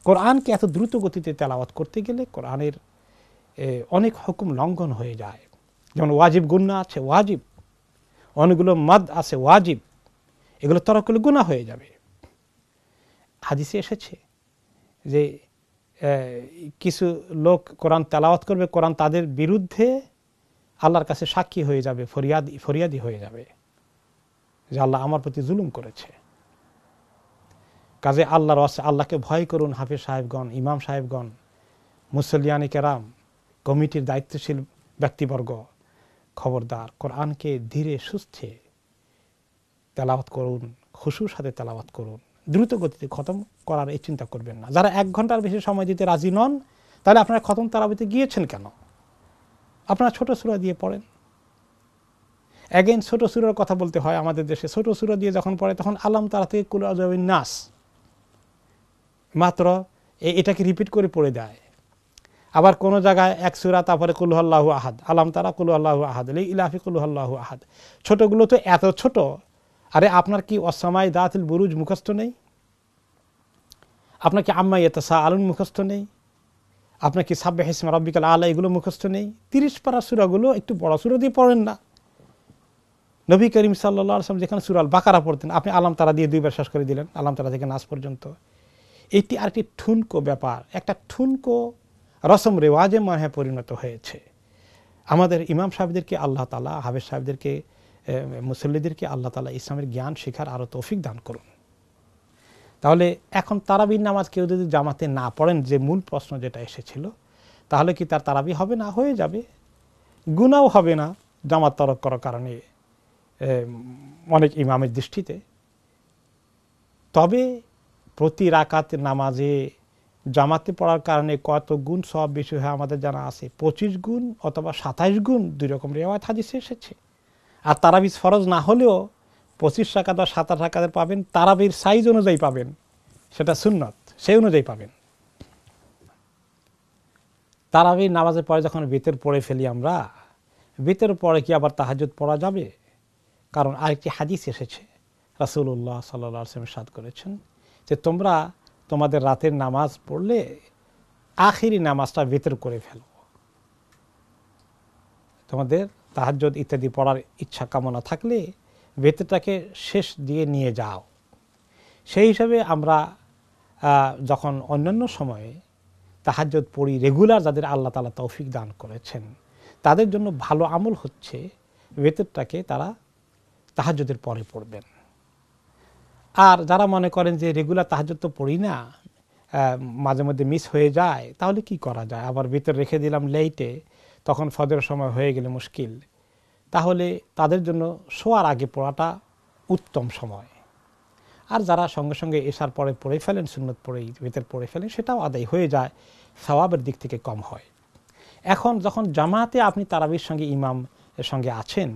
কোরআনকে এত দ্রুত গতিতে তেলাওয়াত করতে গেলে কোরআনের অনেক হুকুম লঙ্ঘন হয়ে যায়। যেমন ওয়াজিব গুন্না আছে, ওয়াজিব, অনেকগুলো মাদ আছে, ওয়াজিব, এগুলো তরক করলে গুনাহ হয়ে যাবে। হাদিসে এসেছে যে কিছু লোক কোরআন তেলাওয়াত করবে, কোরআন তাদের বিরুদ্ধে আল্লাহর কাছে সাক্ষী হয়ে যাবে, ফরিয়াদি হয়ে যাবে যে আল্লাহ আমার প্রতি জুলুম করেছে। কাজে আল্লাহর ওয়াস্তে আল্লাহকে ভয় করুন হাফেজ সাহেবগণ, ইমাম সাহেবগণ, মুসল্লিয়ানি কেরাম, কমিটির তেলাওয়াত করুন, খুশুর সাথে তেলাওয়াত করুন, দ্রুত গতিতে খতম করার এই চিন্তা করবেন না। যারা 1 ঘন্টার বেশি সময় দিতে রাজি নন, তাহলে আপনারা খতম তারাবিতে গিয়েছেন কেন? আপনারা ছোট সূরা দিয়ে পড়েন। অ্যাগেন ছোট সূরার কথা বলতে হয় আমাদের দেশে। ছোট সূরা দিয়ে যখন পড়ে তখন আলাম তারা থেকে কুল আযাবিন নাস মাত্র এটাকে রিপিট করে পড়ে দেয়। আবার কোন জায়গায় 1 সূরা তারপরে কুল হুয়াল্লাহু আহাদ, আলাম তারা কুল হুয়াল্লাহু আহাদ, ইলাফি কুল হুয়াল্লাহু আহাদ। ছোটগুলো তো এত ছোট। আরে আপনার কি ওয়াসসামাই যাতিল বুরুজ মুখস্থ নেই? আপনার কি আম্মা ইয়াতাসাআলুন মুখস্থ নেই? আপনার কি সাব্বিহ ইসমা রাব্বিকাল আলা এগুলো মুখস্থ নেই? 30 পারা সূরাগুলো একটু বড় সূরা দিয়ে পড়েন না। নবী করিম সাল্লাল্লাহু আলাইহি ওয়াসাল্লাম যেখানে সূরা আল বাকারা পড়তেন, আপনি আলাম তারা দিয়ে 2 বার শেষ করে দিলেন, আলাম তারা থেকে নাস পর্যন্ত। এটি আরেকটি ঠুনকো ব্যাপার, একটা ঠুনকো রসম রেওয়াজে মনে হয় পরিণত হয়েছে। আমাদের ইমাম সাহেবদেরকে আল্লাহ তাআলা, হাফেজ সাহেবদেরকে, মুসল্লিদেরকে আল্লাহ তাআলা ইসলামের জ্ঞান শেখার আরো তৌফিক দান করুন। তাহলে এখন তারাবির নামাজ কেউ যদি জামাতে না পড়েন, যে মূল প্রশ্ন যেটা এসেছিল, তাহলে কি তার তারাবি হবে না? হয়ে যাবে, গুনাও হবে না জামাত তরক করার কারণে অনেক ইমামের দৃষ্টিতে। তবে প্রতি রাকাত নামাজে জামাতে পড়ার কারণে কত গুণ সওয়াব বেশি হয় আমাদের জানা আছে। 25 গুণ অথবা 27 গুণ, 2 রকম রিওয়ায়াত হাদিসে এসেছে। আর তারাবি ফরজ না হলেও 25 রাকাত বা 27 রাকাতের পাবেন, তারাবির সাইজ অনুযায়ী পাবেন, সেটা সুন্নত, সেই অনুযায়ী পাবেন। তারাবির নামাজের পরে যখন বিতর পড়ে ফেলি আমরা, বিতর পরে কি আবার তাহাজ্জুদ পড়া যাবে? কারণ আরেকটি হাদিস এসেছে, রাসূলুল্লাহ সাল্লাল্লাহু আলাইহি ওয়াসাল্লাম ইরশাদ করেছেন যে তোমরা তোমাদের রাতের নামাজ পড়লে আখিরি নামাজটা বিতর করে ফেলো। তোমাদের তাহাজ্জুদ ইত্যাদি পড়ার ইচ্ছা কামনা থাকলে বিতরটাকে শেষ দিয়ে নিয়ে যাও। সেই হিসাবে আমরা যখন অন্যান্য সময়ে তাহাজ্জুদ পড়ি রেগুলার, যাদের আল্লাহ তাআলা তৌফিক দান করেছেন, তাদের জন্য ভালো আমল হচ্ছে বিতরটাকে তারা তাহাজ্জুদের পরে পড়বেন। আর যারা মনে করেন যে রেগুলার তাহাজ্জুদ তো পড়ি না, মাঝে মধ্যে মিস হয়ে যায়, তাহলে কি করা যায়? আবার ভিতর রেখে দিলাম লেটে, তখন ফজরের সময় হয়ে গেলে মুশকিল। তাহলে তাদের জন্য শোয়ার আগে পড়াটা উত্তম সময়। আর যারা সঙ্গে সঙ্গে এশার পরে পড়ে ফেলেন, সুন্নত পড়েই ভিতর পড়ে ফেলেন, সেটাও আদায় হয়ে যায়, সওয়াবের দিক থেকে কম হয়। এখন যখন জামাতে আপনি তারাবির সঙ্গে ইমাম এর সঙ্গে আছেন,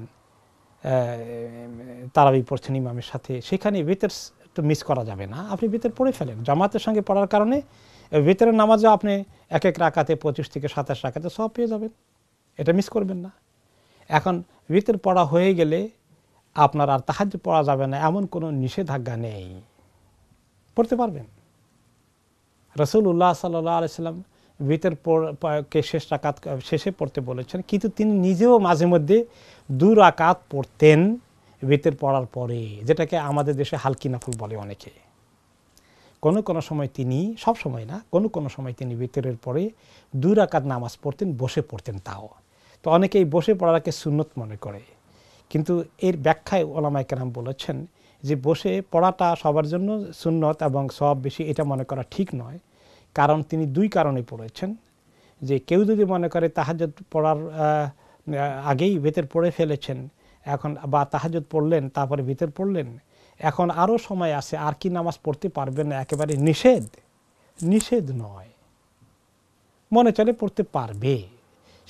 তারাবি পড়ছেন ইমামের সাথে, সেখানে ভিতর তো মিস করা যাবে না, আপনি ভিতর পড়ে ফেলেন। জামাতের সঙ্গে পড়ার কারণে ভিতরের নামাজে আপনি 1 রাকাতে 25 থেকে 27 রাকাতে সওয়াব পেয়ে যাবেন, এটা মিস করবেন না। এখন ভিতর পড়া হয়ে গেলে আপনার আর তাহাজ্জুদ পড়া যাবে না এমন কোনো নিষেধাজ্ঞা নেই, পড়তে পারবেন। রাসূলুল্লাহ সাল্লাল্লাহু আলাইহি ওয়াসাল্লাম ভিতর কে শেষ রাকাত শেষে পড়তে বলেছেন, কিন্তু তিনি নিজেও মাঝে মধ্যে 2 রাকাত পড়তেন ভিতর পড়ার পরে, যেটাকে আমাদের দেশে হালকি নফল বলে অনেকে। কোনো সময় তিনি, সব সময় না, কোনো সময় তিনি ভিতরের পরে 2 রাকাত নামাজ পড়তেন, বসে পড়তেন। তাও তো অনেকেই বসে পড়াকে সুন্নত মনে করে, কিন্তু এর ব্যাখ্যায় ওলামায়ে কেরাম বলেছেন যে বসে পড়াটা সবার জন্য সুন্নত এবং সওয়াব বেশি, এটা মনে করা ঠিক নয়। কারণ তিনি 2 কারণে পড়েছেন। যে কেউ যদি মনে করে তাহাজ্জুদ পড়ার আগেই ভিতর পড়ে ফেলেছেন, এখন বা তাহাজ্জুদ পড়লেন তারপরে ভিতর পড়লেন, এখন আরও সময় আছে, আর কি নামাজ পড়তে পারবেন না, একেবারে নিষেধ নয়, মনে চলে পড়তে পারবে,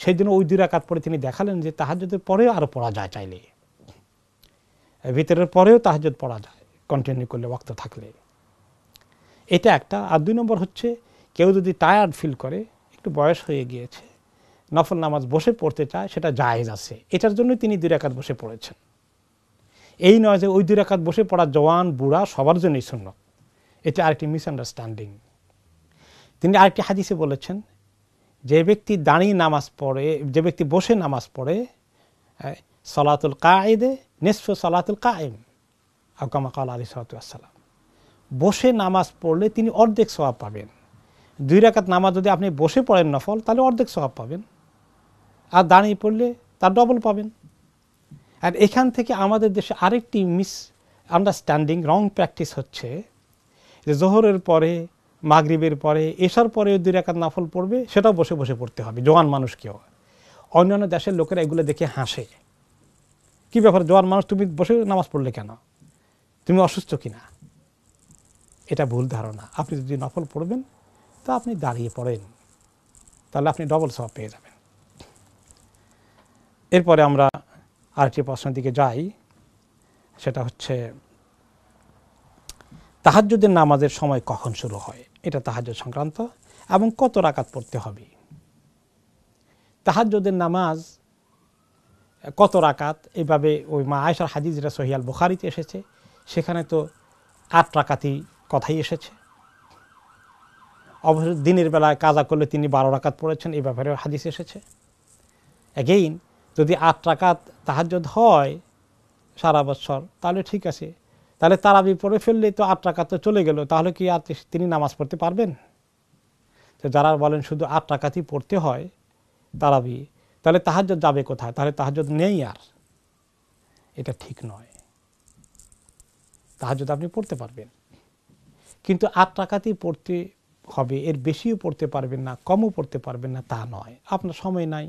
সেই জন্য ওই 2 রাকাত পড়ে তিনি দেখালেন যে তাহাজ্জুদের পরেও আরও পড়া যায়, চাইলে ভিতরের পরেও তাহাজ্জুদ পড়া যায় কন্টিনিউ করলে, ওয়াক্ত থাকলে। এটা একটা। আর 2 নম্বর হচ্ছে, কেউ যদি টায়ার্ড ফিল করে, একটু বয়স হয়ে গিয়েছে, নফল নামাজ বসে পড়তে চায়, সেটা জায়েজ আছে। এটার জন্যই তিনি 2 রাকাত বসে পড়েছেন। এই নয় যে ওই 2 রাকাত বসে পড়া জওয়ান বুড়া সবার জন্যই সুন্নত, এটা আরেকটি মিসআন্ডারস্ট্যান্ডিং। তিনি আরেকটি হাদিসে বলেছেন, যে ব্যক্তি দাঁড়িয়ে নামাজ পড়ে, যে ব্যক্তি বসে নামাজ পড়ে, সালাতুল কাঈদে নিসফু সালাতুল কাঈম, আও কামা ক্বালা আলাইহিস সালাতু ওয়াস সালাম, বসে নামাজ পড়লে তিনি অর্ধেক সওয়াব পাবেন। 2 রাকাত নামাজ যদি আপনি বসে পড়েন নফল, তাহলে অর্ধেক সওয়াব পাবেন, আর দাঁড়িয়ে পড়লে তার ডবল পাবেন। আর এখান থেকে আমাদের দেশে আরেকটি মিসআন্ডারস্ট্যান্ডিং, রং প্র্যাকটিস হচ্ছে যে জোহরের পরে, মাগরিবের পরে, এশার পরেও 2 রাকাত নফল পড়বে, সেটাও বসে বসে পড়তে হবে জওয়ান মানুষকেও। অন্যান্য দেশের লোকেরা এগুলো দেখে হাসে, কি ব্যাপার জওয়ান মানুষ, তুমি বসে নামাজ পড়লে কেন? তুমি অসুস্থ কিনা। এটা ভুল ধারণা। আপনি যদি নফল পড়বেন তা আপনি দাঁড়িয়ে পড়েন, তাহলে আপনি ডবল সওয়াব পেয়ে যাবেন। এরপরে আমরা আরেকটি প্রশ্নের দিকে যাই, সেটা হচ্ছে তাহাজ্জুদের নামাজের সময় কখন শুরু হয়, এটা তাহাজ্জুদ সংক্রান্ত, এবং কত রাকাত পড়তে হবে। তাহাজ্জুদের নামাজ কত রাকাত, এইভাবে ওই মা আয়েশার হাদিস যেটা সহিহ আল বুখারীতে এসেছে, সেখানে তো 8 রাকাতই কথাই এসেছে। অবশ্য দিনের বেলায় কাজা করলে তিনি 12 রাকাত পড়েছেন, এই ব্যাপারে হাদিস এসেছে। এগেইন যদি 8 রাকাত তাহাজ্জুদ হয় সারা বছর, তাহলে ঠিক আছে, তাহলে তারাবি পড়ে ফেললে তো 8 রাকাত তো চলে গেল, তাহলে কি আর তিনি নামাজ পড়তে পারবেন? তো যারা বলেন শুধু 8 রাকাতই পড়তে হয় তারাবি, তাহলে তাহাজ্জুদ যাবে কোথায়? তাহলে তাহাজ্জুদ নেই আর। এটা ঠিক নয়। তাহাজ্জুদ আপনি পড়তে পারবেন, কিন্তু 8 রাকাতই পড়তে হবে, এর বেশিও পড়তে পারবেন না, কমও পড়তে পারবেন না তা নয়। আপনার সময় নাই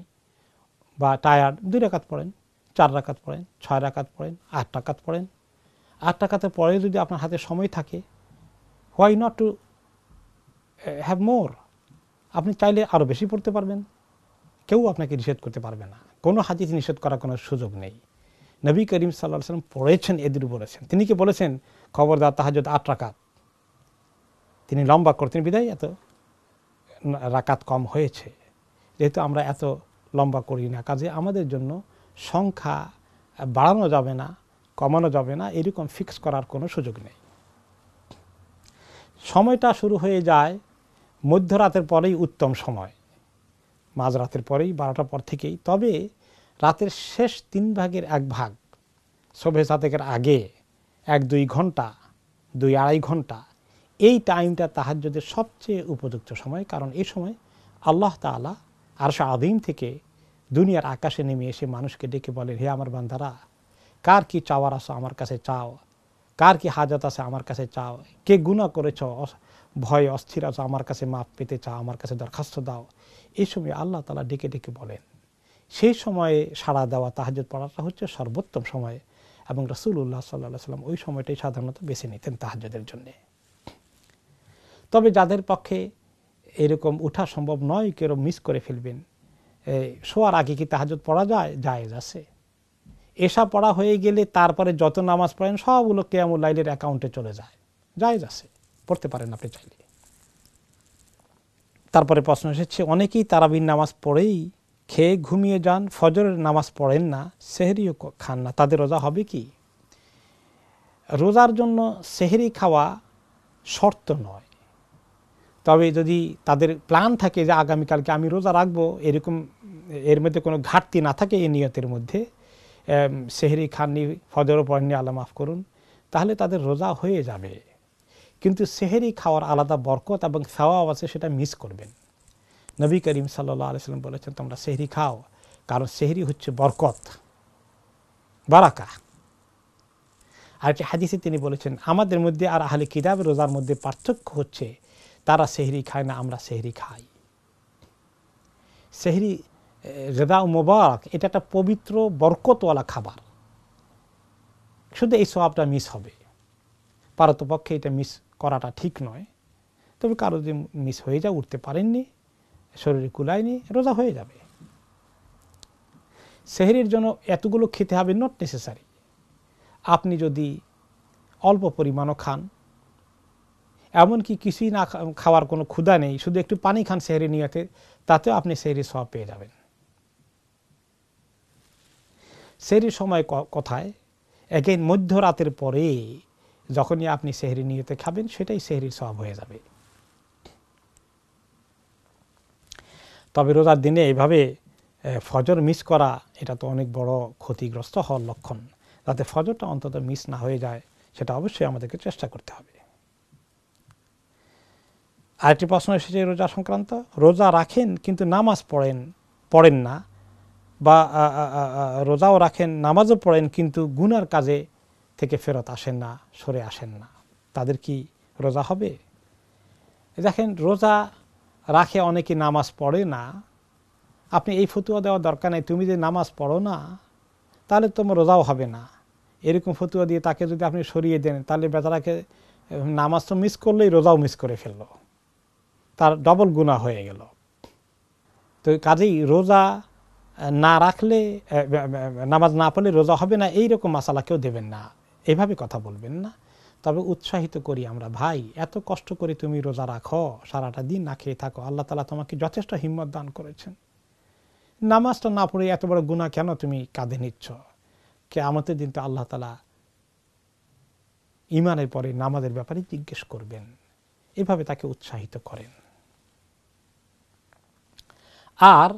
বা টায়ার্ড, 2 রাকাত পড়েন, 4 রাকাত পড়েন, 6 রাকাত পড়েন, 8 রাকাত পড়েন। 8 রাকাতের পরে যদি আপনার হাতে সময় থাকে, why not to have more. আপনি চাইলে আরও বেশি পড়তে পারবেন, কেউ আপনাকে নিষেধ করতে পারবে না। কোনো হাদিস নিষেধ করার কোনো সুযোগ নেই। নবী করিম সাল্লাল্লাহু আলাইহি ওয়াসাল্লাম পড়েছেন, এদের বলেছেন। তিনি কি বলেছেন খবরদার তাহাজ্জুদ 8 রাকাত, তিনি লম্বা করতেন বিদায় এত রাকাত কম হয়েছে। যেহেতু আমরা এত লম্বা করি না, কাজে আমাদের জন্য সংখ্যা বাড়ানো যাবে না, কমানো যাবে না, এরকম ফিক্স করার কোনো সুযোগ নেই। সময়টা শুরু হয়ে যায় মধ্যরাতের পরেই উত্তম সময়, মাঝরাতের পরেই 12টার পর থেকেই। তবে রাতের শেষ 3 ভাগের 1 ভাগ, শোভে সাতেকের আগে 1-2 ঘন্টা, 2-2.5 ঘন্টা, এই টাইমটা তাহাজ্জুদের সবচেয়ে উপযুক্ত সময়। কারণ এই সময় আল্লাহ তাআলা আরশ আযীম থেকে দুনিয়ার আকাশে নেমে এসে মানুষকে ডেকে বলেন, হে আমার বান্দারা, কার কি চাওয়ার আছে আমার কাছে চাও, কার কি হাজত আছে আমার কাছে চাও, কে গুনাহ করেছ, ভয় অস্থির আছো, আমার কাছে মাপ পেতে চাও, আমার কাছে দরখাস্ত দাও। এই সময় আল্লাহ তাআলা ডেকে ডেকে বলেন। সেই সময়ে সাড়া দেওয়া তাহাজ্জুদ পড়াটা হচ্ছে সর্বোত্তম সময়, এবং রাসূলুল্লাহ সাল্লাল্লাহু আলাইহি ওয়াসাল্লাম ওই সময়টাই সাধারণত বেছে নিতেন তাহাজ্জুদের জন্য। তবে যাদের পক্ষে এরকম ওঠা সম্ভব নয়, কেউ মিস করে ফেলবেন, শোয়ার আগে কি তাহাজ্জুদ পড়া যায়? জায়েজ আছে। এশা পড়া হয়ে গেলে তারপরে যত নামাজ পড়েন সবগুলো কিয়ামুল লাইলের অ্যাকাউন্টে চলে যায়, জায়েজ আছে, পড়তে পারেন আপনি চাইলে। তারপরে প্রশ্ন এসেছে, অনেকেই তারাবির নামাজ পড়েই খেয়ে ঘুমিয়ে যান, ফজরের নামাজ পড়েন না, সেহরিও খান না, তাদের রোজা হবে কি? রোজার জন্য সেহরি খাওয়া শর্ত নয়, তবে যদি তাদের প্ল্যান থাকে যে আগামীকালকে আমি রোজা রাখবো, এরকম এর মধ্যে কোনো ঘাটতি না থাকে এই নিয়তের মধ্যে, সেহরি খাননি, ফজরও পড়েননি, আল্লাহ মাফ করুন, তাহলে তাদের রোজা হয়ে যাবে। কিন্তু সেহরি খাওয়ার আলাদা বরকত এবং সওয়াব আছে, সেটা মিস করবেন। নবী করিম সাল্লাল্লাহু আলাইহি ওয়াসাল্লাম বলেছেন, তোমরা সেহরি খাও, কারণ সেহরি হচ্ছে বরকত, বারাকা। আর একটি হাদিসে তিনি বলেছেন, আমাদের মধ্যে আর আহলে কিতাবের রোজার মধ্যে পার্থক্য হচ্ছে তারা সেহরি খায় না, আমরা সেহরি খাই। সেহরি রেদা মুবারক, এটা একটা পবিত্র বরকতওয়ালা খাবার, শুধু এই সওয়াবটা মিস হবে। পারতপক্ষে এটা মিস করাটা ঠিক নয়, তবে কারো যদি মিস হয়ে যায়, উঠতে পারেননি, শরীরে কুলায়নি, রোজা হয়ে যাবে। সেহরির জন্য এতগুলো খেতে হবে নট নেসেসারি। আপনি যদি অল্প পরিমাণও খান, এমনকি কিছুই না খাওয়ার কোনো ক্ষুধা নেই, শুধু একটু পানি খান সেহরি নিয়তে, তাতেও আপনি সেহরির সওয়াব পেয়ে যাবেন। সেহরির সময় কোথায়? এগেইন মধ্যরাতের পরে যখনই আপনি সেহরি নিয়তে খাবেন, সেটাই সেহরির সওয়াব হয়ে যাবে। তবে রোজার দিনে এইভাবে ফজর মিস করা, এটা তো অনেক বড় ক্ষতিগ্রস্ত হওয়ার লক্ষণ। যাতে ফজরটা অন্তত মিস না হয়ে যায়, সেটা অবশ্যই আমাদেরকে চেষ্টা করতে হবে। আরেকটি প্রশ্ন এসেছে রোজা সংক্রান্ত, রোজা রাখেন কিন্তু নামাজ পড়েন না, বা রোজাও রাখেন, নামাজও পড়েন, কিন্তু গুনার কাজে থেকে ফেরত আসেন না, সরে আসেন না, তাদের কি রোজা হবে? দেখেন, রোজা রাখে অনেকে, নামাজ পড়ে না, আপনি এই ফতোয়া দেওয়ার দরকার নেই। তুমি যদি নামাজ পড়ো না, তাহলে তোমার রোজাও হবে না, এরকম ফতুয়া দিয়ে তাকে যদি আপনি সরিয়ে দেন, তাহলে বেচারাকে নামাজ তো মিস করলেই রোজাও মিস করে ফেললো, তার ডবল গুনাহ হয়ে গেল। তো কাজেই রোজা না রাখলে, নামাজ না পড়লে রোজা হবে না, এইরকম মাসালা কেউ দেবেন না, এইভাবে কথা বলবেন না। তবে উৎসাহিত করি আমরা, ভাই এত কষ্ট করে তুমি রোজা রাখো, সারাটা দিন না খেয়ে থাকো, আল্লাহ তাআলা তোমাকে যথেষ্ট হিম্মত দান করেছেন, নামাজটা না পড়ে এত বড় গুনাহ কেন তুমি কাঁধে নিচ্ছ? কিয়ামতের দিন তো আল্লাহ তাআলা ঈমানের পরে নামাজের ব্যাপারে জিজ্ঞেস করবেন। এভাবে তাকে উৎসাহিত করেন। আর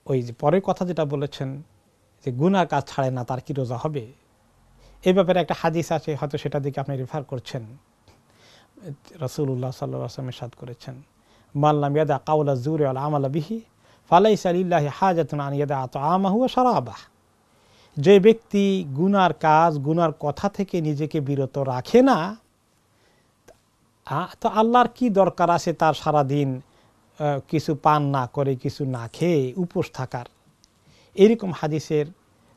ওই যে পরের কথা যেটা বলেছেন যে গুনাহ কাজ ছাড়ে না, তার কি রোজা হবে, এই ব্যাপারে একটা হাদিস আছে, হয়তো সেটা দিকে আপনি রেফার করছেন। রাসূলুল্লাহ সাল্লাল্লাহু আলাইহি ওয়াসাল্লাম ইরশাদ করেছেন, মান লাম ইয়াদা কাওলা যুরি ওয়াল আমালা বিহি ফালাইসা লিল্লাহি হাজাতুন আন ইয়াদা তাআমাহু ওয়া শারাবাহ। যে ব্যক্তি গুনার কাজ, গুনার কথা থেকে নিজেকে বিরত রাখে না, তো আল্লাহর কি দরকার আছে তার সারাদিন কিছু পান না করে, কিছু না খেয়ে উপোস থাকার। এরকম হাদিসের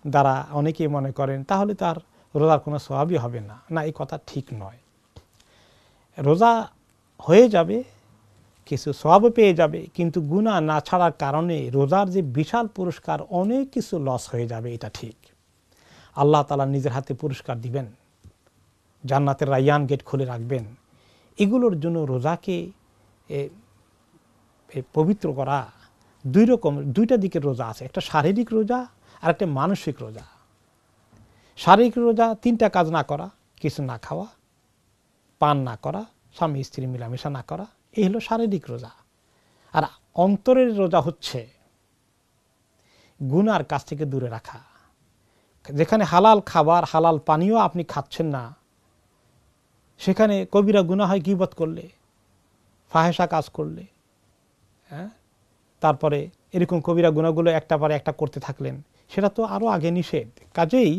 দ্বারা অনেকেই মনে করেন তাহলে তার রোজার কোনো সওয়াবই হবে না। না, এই কথা ঠিক নয়। রোজা হয়ে যাবে, কিছু সওয়াবও পেয়ে যাবে, কিন্তু গুনাহ না ছাড়ার কারণে রোজার যে বিশাল পুরস্কার, অনেক কিছু লস হয়ে যাবে, এটা ঠিক। আল্লাহ তাআলা নিজের হাতে পুরস্কার দিবেন, জান্নাতের রায়্যান গেট খুলে রাখবেন। এগুলোর জন্য রোজাকে পবিত্র করা দুইটা দিকের রোজা আছে, একটা শারীরিক রোজা আর একটা মানসিক রোজা। শারীরিক রোজা 3টা কাজ না করা, কিছু না খাওয়া, পান না করা, স্বামী স্ত্রী মিলামেশা না করা, এই হলো শারীরিক রোজা। আর অন্তরের রোজা হচ্ছে গুনার কাছ থেকে দূরে রাখা। যেখানে হালাল খাবার, হালাল পানীয় আপনি খাচ্ছেন না, সেখানে কবিরা গুনাহ হয় গীবত করলে, ফাহেসা কাজ করলে, তারপরে এরকম কবিরা গুনাহগুলো একটা পরে একটা করতে থাকলেন, সেটা তো আরো আগে নিষেধ। কাজেই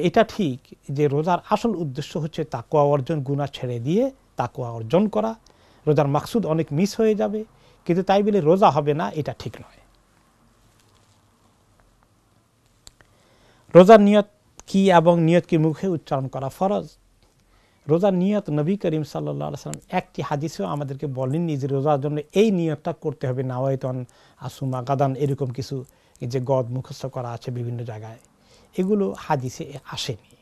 এটা ঠিক যে রোজার আসল উদ্দেশ্য হচ্ছে তাকওয়া অর্জন, গুনাহ ছেড়ে দিয়ে তাকওয়া অর্জন করা। রোজার মাকসুদ অনেক মিস হয়ে যাবে, কিন্তু তাই বলে রোজা হবে না, এটা ঠিক নয়। রোজার নিয়ত কি এবং নিয়ত কি মুখে উচ্চারণ করা ফরজ? রোজার নিয়ত নবী করিম সাল্লাল্লাহু আলাইহি ওয়াসাল্লাম একটি হাদিসেও আমাদেরকে বলেননি যে রোজার জন্য এই নিয়তটা করতে হবে, নাওয়াইতুন আসুমা গাদান, এরকম কিছু যে গদ মুখস্থ করা আছে বিভিন্ন জায়গায়, এগুলো হাদিসে আসেনি।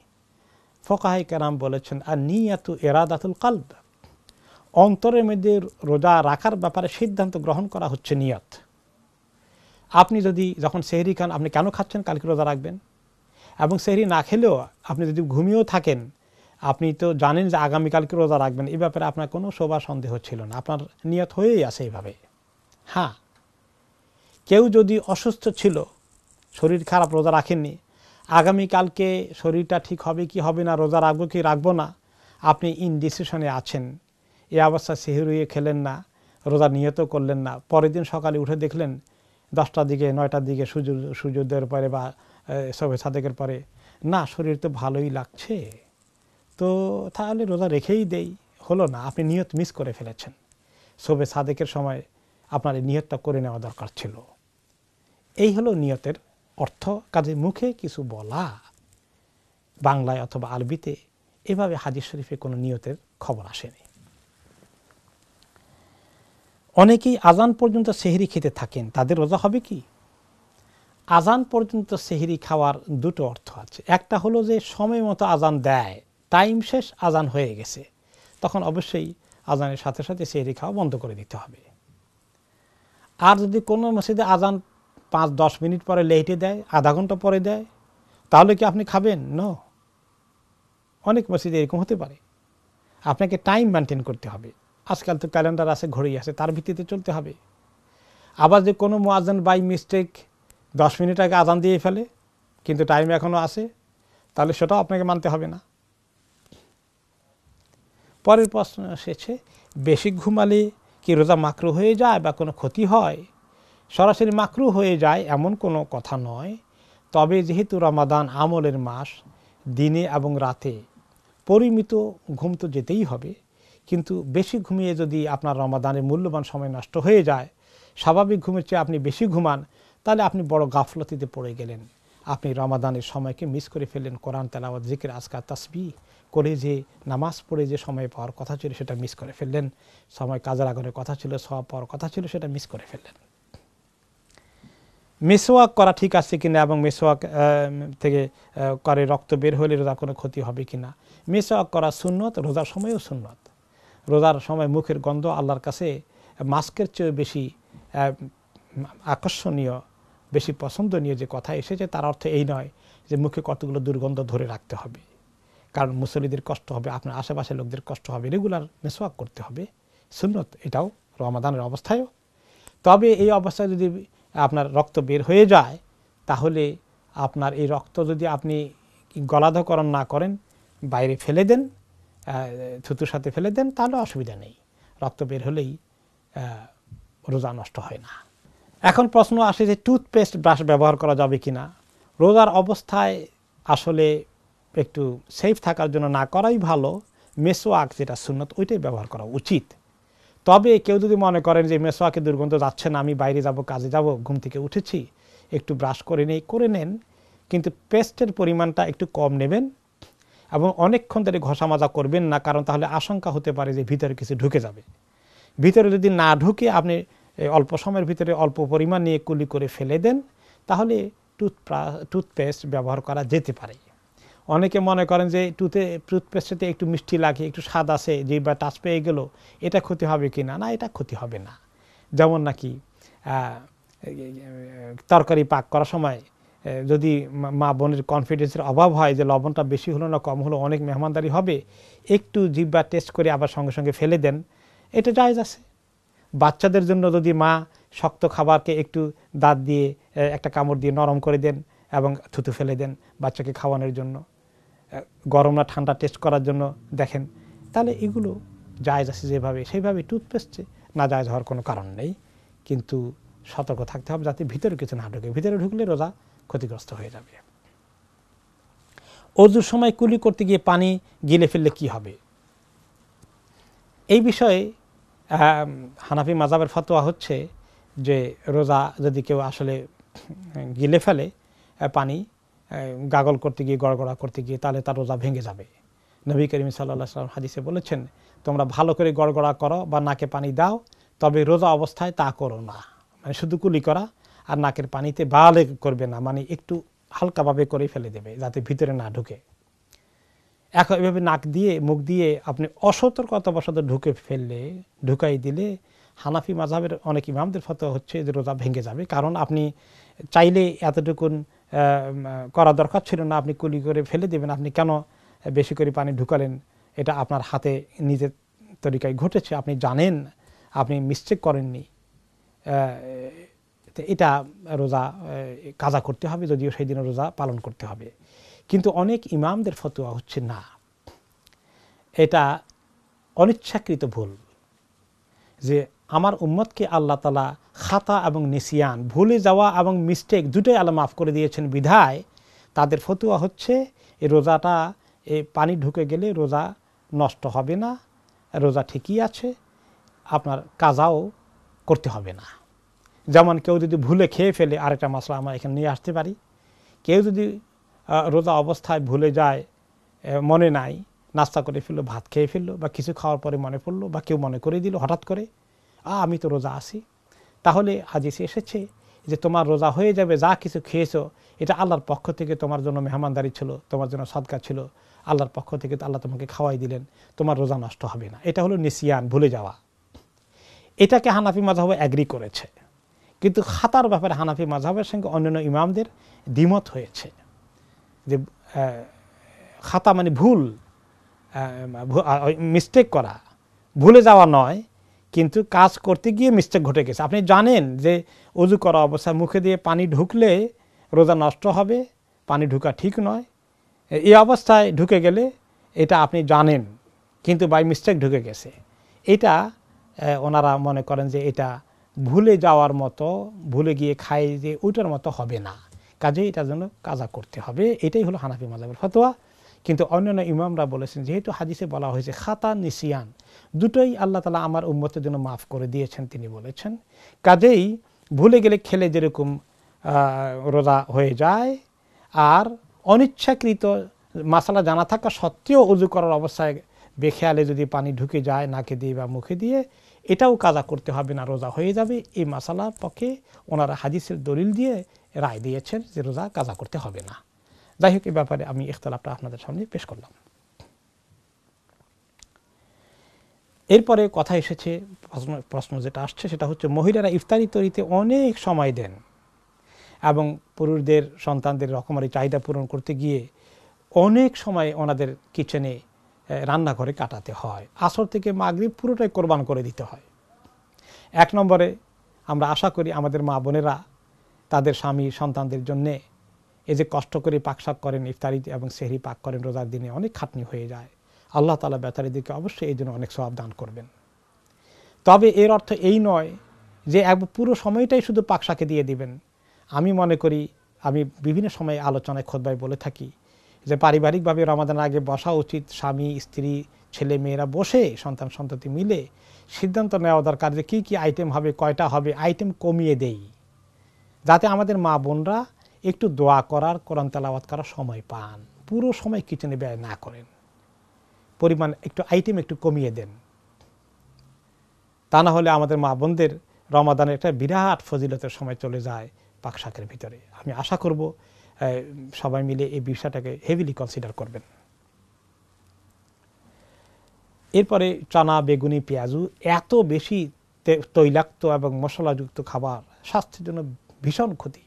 ফুকাহায়ে কেরাম বলেছেন আর নিয়াতু ইরাদাতুল কলব, অন্তরের মধ্যে রোজা রাখার ব্যাপারে সিদ্ধান্ত গ্রহণ করা হচ্ছে নিয়ত। আপনি যদি যখন সেহরি খান, আপনি কেন খাচ্ছেন? কালকে রোজা রাখবেন। এবং সেহরি না খেলেও আপনি যদি ঘুমিয়েও থাকেন, আপনি তো জানেন যে আগামীকালকে রোজা রাখবেন, এই ব্যাপারে আপনার কোনো শোভা সন্দেহ ছিল না, আপনার নিয়ত হয়েই আছে এইভাবে। হ্যাঁ, কেউ যদি অসুস্থ ছিল, শরীর খারাপ, রোজা রাখেননি, আগামীকালকে শরীরটা ঠিক হবে কি হবে না, রোজা রাখবো কি রাখবো না, আপনি ইনডিসিশনে আছেন, এই অবস্থা সেহরিয়ে খেলেন না, রোজা নিয়ত করলেন না, পরের দিন সকালে উঠে দেখলেন 10টার দিকে 9টার দিকে সূর্যোদয়ের পরে বা সবে সাদেকের পরে, না শরীর তো ভালোই লাগছে, তো তাহলে রোজা রেখেই দেই, হলো না, আপনি নিয়ত মিস করে ফেলেছেন। সবে সাদেকের সময় আপনার এই নিয়তটা করে নেওয়া দরকার ছিল। এই হলো নিয়তের অর্থ। কাজে মুখে কিছু বলা, বাংলায় অথবা আরবিতে, এভাবে হাদিস শরীফে কোনো নিয়তের খবর আসেনি। অনেকেই আজান পর্যন্ত সেহরি খেতে থাকেন, তাদের রোজা হবে কি? আজান পর্যন্ত সেহরি খাওয়ার দুটো অর্থ আছে। একটা হলো যে সময় মতো আজান দেয়, টাইম শেষ, আজান হয়ে গেছে, তখন অবশ্যই আজানের সাথে সাথে সেহরি খাওয়া বন্ধ করে দিতে হবে। আর যদি কোনো মসজিদে আজান 5-10 মিনিট পরে লেটে দেয়, আধা ঘন্টা পরে দেয়, তাহলে কি আপনি খাবেন? নো। অনেক মসজিদে এরকম হতে পারে। আপনাকে টাইম মেনটেন করতে হবে। আজকাল তো ক্যালেন্ডার আছে, ঘড়ি আছে, তার ভিত্তিতে চলতে হবে। আবার যে কোনো মুয়াজ্জিন বাই মিস্টেক 10 মিনিট আগে আজান দিয়ে ফেলে, কিন্তু টাইম এখনও আছে, তাহলে সেটাও আপনাকে মানতে হবে না। পরের প্রশ্ন এসেছে, বেশি ঘুমালে কি রোজা মাকরু হয়ে যায় বা কোনো ক্ষতি হয়? সরাসরি মাকরু হয়ে যায় এমন কোনো কথা নয়, তবে যেহেতু রমাদান আমলের মাস, দিনে এবং রাতে পরিমিত ঘুম তো যেতেই হবে, কিন্তু বেশি ঘুমিয়ে যদি আপনার রমাদানের মূল্যবান সময় নষ্ট হয়ে যায়, স্বাভাবিক ঘুমের চেয়ে আপনি বেশি ঘুমান, তাহলে আপনি বড় গাফলতিতে পড়ে গেলেন। আপনি রমাদানের সময়কে মিস করে ফেললেন, কোরআন তেলাওয়াত, জিকির, আজকার, তাসবিহ করে যে নামাজ পড়ে যে সময় পাওয়ার কথা ছিল সেটা মিস করে ফেললেন, সময় কাজের আগরের কথা ছিল, সওয়াব পাওয়ার কথা ছিল, সেটা মিস করে ফেললেন। মেসওয়াক করা ঠিক আছে কিনা এবং মেসওয়াক থেকে করে রক্ত বের হলে রোজার কোনো ক্ষতি হবে কিনা, মেসওয়াক করা সুন্নত, রোজার সময়ও সুন্নত। রোজার সময় মুখের গন্ধ আল্লাহর কাছে মাস্কের চেয়ে বেশি আকর্ষণীয়, বেশি পছন্দনীয় যে কথা এসেছে তার অর্থ এই নয় যে মুখে কতগুলো দুর্গন্ধ ধরে রাখতে হবে, কারণ মুসল্লিদের কষ্ট হবে, আপনার আশেপাশের লোকদের কষ্ট হবে, রেগুলার মেসওয়াক করতে হবে, সুন্নত এটাও রমাদানের অবস্থায়ও। তবে এই অবস্থায় যদি আপনার রক্ত বের হয়ে যায় তাহলে আপনার এই রক্ত যদি আপনি গলাধকরণ না করেন, বাইরে ফেলে দেন, থুতুর সাথে ফেলে দেন, তাহলে অসুবিধা নেই, রক্ত বের হলেই রোজা নষ্ট হয় না। এখন প্রশ্ন আসে যে টুথপেস্ট ব্রাশ ব্যবহার করা যাবে কিনা। রোজার অবস্থায় আসলে একটু সেফ থাকার জন্য না করাই ভালো, মেসওয়াক যেটা সুন্নত ওইটাই ব্যবহার করা উচিত। তবে কেউ যদি মনে করেন যে মেসওয়াকে দুর্গন্ধ যাচ্ছে না, আমি বাইরে যাব, কাজে যাব, ঘুম থেকে উঠেছি, একটু ব্রাশ করে নেই, করে নেন, কিন্তু পেস্টের পরিমাণটা একটু কম নেবেন এবং অনেকক্ষণ ধরে ঘষা মাজা করবেন না, কারণ তাহলে আশঙ্কা হতে পারে যে ভিতরে কিছু ঢুকে যাবে। ভিতরে যদি না ঢুকে আপনি অল্প সময়ের ভিতরে অল্প পরিমাণ নিয়ে কুলি করে ফেলে দেন তাহলে টুথপেস্ট ব্যবহার করা যেতে পারে। অনেকে মনে করেন যে টুথপেস্টে একটু মিষ্টি লাগে, একটু স্বাদ আছে, যে বা টাচ পেয়ে গেল, এটা ক্ষতি হবে কি না, না এটা ক্ষতি হবে না। যেমন নাকি তরকারি পাক করার সময় যদি মা বোনের কনফিডেন্সের অভাব হয় যে লবণটা বেশি হলো না কম হলো, অনেক মেহমানদারি হবে, একটু জিহ্বা টেস্ট করে আবার সঙ্গে সঙ্গে ফেলে দেন, এটা জায়েজ আছে। বাচ্চাদের জন্য যদি মা শক্ত খাবারকে একটু দাঁত দিয়ে একটা কামড় দিয়ে নরম করে দেন এবং থুতু ফেলে দেন বাচ্চাকে খাওয়ানোর জন্য, গরম না ঠান্ডা টেস্ট করার জন্য দেখেন, তাহলে এগুলো জায়েজ আছে যেভাবে, সেইভাবে টুথপেস্টে না জায়েজ হওয়ার কোনো কারণ নেই। কিন্তু সতর্ক থাকতে হবে যাতে ভিতরে কিছু না ঢুকে, ভিতরে ঢুকলে রোজা ক্ষতিগ্রস্ত হয়ে যাবে। অজুর সময় কুলি করতে গিয়ে পানি গিলে ফেললে কি হবে, এই বিষয়ে হানাফি মাযহাবের ফতোয়া হচ্ছে যে রোজা যদি কেউ আসলে গিলে ফেলে পানি গাগল করতে গিয়ে, গড়গড়া করতে গিয়ে, তাহলে তার রোজা ভেঙে যাবে। নবী করিম সাল্লাল্লাহু আলাইহি ওয়াসাল্লাম হাদিসে বলেছেন, তোমরা ভালো করে গড়গড়া করো বা নাকে পানি দাও, তবে রোজা অবস্থায় তা করো না। মানে শুধু কুলি করা আর নাকের পানিতে বালে করবে না, মানে একটু হালকাভাবে করে ফেলে দেবে যাতে ভিতরে না ঢুকে। এখন এভাবে নাক দিয়ে মুখ দিয়ে আপনি অসতর্কতাবশত ঢুকাই দিলে হানাফি মাযহাবের অনেক ইমামদের ফতোয়া হচ্ছে যে রোজা ভেঙে যাবে। কারণ আপনি চাইলে এতটুকুন করা দরকার ছিল না, আপনি কুলি করে ফেলে দেবেন, আপনি কেন বেশি করে পানি ঢুকালেন, এটা আপনার হাতে নিজের তরিকায় ঘটেছে, আপনি জানেন, আপনি মিস্টেক করেননি, এটা রোজা কাজা করতে হবে, যদিও সেই দিন রোজা পালন করতে হবে। কিন্তু অনেক ইমামদের ফতোয়া হচ্ছে না, এটা অনিচ্ছাকৃত ভুল, যে আমার উম্মতকে আল্লাহ তাআলা খাতা এবং নিসিয়ান, ভুলে যাওয়া এবং মিস্টেক দুটোই আল্লাহ মাফ করে দিয়েছেন বিধায় তাদের ফতোয়া হচ্ছে এই রোজাটা পানি ঢুকে গেলে রোজা নষ্ট হবে না, রোজা ঠিকই আছে, আপনার কাজাও করতে হবে না। যেমন কেউ যদি ভুলে খেয়ে ফেলে, আরেকটা মাসলা আমরা এখানে নিয়ে আসতে পারি, কেউ যদি রোজা অবস্থায় ভুলে যায়, মনে নাই, নাস্তা করে ফেললো, ভাত খেয়ে ফেললো, বা কিছু খাওয়ার পরে মনে পড়লো, বা কেউ মনে করে দিল হঠাৎ করে, আমি তো রোজা আছি, তাহলে হাদিসে এসেছে যে তোমার রোজা হয়ে যাবে, যা কিছু খেয়েছো এটা আল্লাহর পক্ষ থেকে তোমার জন্য মেহমানদারি ছিল, তোমার জন্য সাদকা ছিল, আল্লাহর পক্ষ থেকে আল্লাহ তোমাকে খাওয়াই দিলেন, তোমার রোজা নষ্ট হবে না। এটা হলো নিসিয়ান, ভুলে যাওয়া। এটাকে হানাফি মাযহাব এগ্রি করেছে, কিন্তু খাতার ব্যাপারে হানাফি মাযহাবের সঙ্গে অন্যান্য ইমামদের দ্বিমত হয়েছে, যে খাতা মানে ভুল, মিস্টেক করা, ভুলে যাওয়া নয়, কিন্তু কাজ করতে গিয়ে মিস্টেক ঘটে গেছে। আপনি জানেন যে ওযু করা অবস্থায় মুখে দিয়ে পানি ঢুকলে রোজা নষ্ট হবে, পানি ঢুকা ঠিক নয়, এই অবস্থায় ঢুকে গেলে এটা আপনি জানেন, কিন্তু বাই মিস্টেক ঢুকে গেছে, এটা ওনারা মনে করেন যে এটা ভুলে যাওয়ার মতো, ভুলে গিয়ে খাই যে ওইটার মতো হবে না, কাজে এটার জন্য কাজা করতে হবে। এটাই হলো হানাফি মাযহাবের ফতোয়া। কিন্তু অন্যান্য ইমামরা বলেছেন যেহেতু হাদিসে বলা হয়েছে খাতা নিসিয়ান দুটোই আল্লাহ তাআলা আমার উম্মতের জন্য মাফ করে দিয়েছেন, তিনি বলেছেন, কাজেই ভুলে গেলে খেলে যেরকম রোজা হয়ে যায়, আর অনিচ্ছাকৃত মাসালা জানা থাকা সত্ত্বেও ওযু করার অবস্থায় বেখেয়ালে যদি পানি ঢুকে যায় নাকে দিয়ে বা মুখে দিয়ে, এটাও কাজা করতে হবে না, রোজা হয়ে যাবে। এই মাসালার পক্ষে ওনারা হাদিসের দলিল দিয়ে রায় দিয়েছেন যে রোজা কাজা করতে হবে না। যাই হোক, এই ব্যাপারে আমি ইখতিলাফটা আপনাদের সামনে পেশ করলাম। এরপরে কথা এসেছে, প্রশ্ন যেটা আসছে সেটা হচ্ছে মহিলারা ইফতারি তৈরিতে অনেক সময় দেন এবং পুরুষদের সন্তানদের রকমারি চাহিদা পূরণ করতে গিয়ে অনেক সময় ওনাদের কিচেনে রান্নাঘরে কাটাতে হয়। আসর থেকে মাগরিব পুরোটাই কোরবান করে দিতে হয়। এক নম্বরে আমরা আশা করি আমাদের মা বোনেরা তাদের স্বামী সন্তানদের জন্যে এই যে কষ্ট করে পাকশাক করেন, ইফতারি এবং সেহরি পাক করেন, রোজার দিনে অনেক খাটনি হয়ে যায়। আল্লাহ তাআলা বেচারীদেরকে অবশ্যই এই জন্য অনেক সওয়াব দান করবেন। তবে এর অর্থ এই নয় যে পুরো সময়টাই শুধু পাকশাকে দিয়ে দিবেন। আমি মনে করি, আমি বিভিন্ন সময় আলোচনায় খুতবায় বলে থাকি যে পারিবারিকভাবে রমাদানের আগে বসা উচিত, স্বামী স্ত্রী ছেলে মেয়েরা বসে সন্তান সন্ততি মিলে সিদ্ধান্ত নেওয়া দরকার যে কী কী আইটেম হবে, কয়টা হবে, আইটেম কমিয়ে দেই, যাতে আমাদের মা বোনরা একটু দোয়া করার, কোরআন তেলাওয়াত করার সময় পান। পুরো সময় কিচেনে ব্যয় না করেন, পরিমাণ একটু আইটেম একটু কমিয়ে দেন। তা না হলে আমাদের মা বোনদের রমাদানের একটা বিরাট ফজিলতের সময় চলে যায় পাকশাকের ভিতরে। আমি আশা করব সবাই মিলে এই বিষয়টাকে হেভিলি কনসিডার করবেন। এরপরে চানা, বেগুনি, পেঁয়াজু এত বেশি তৈলাক্ত এবং মশলাযুক্ত খাবার স্বাস্থ্যের জন্য ভীষণ ক্ষতি।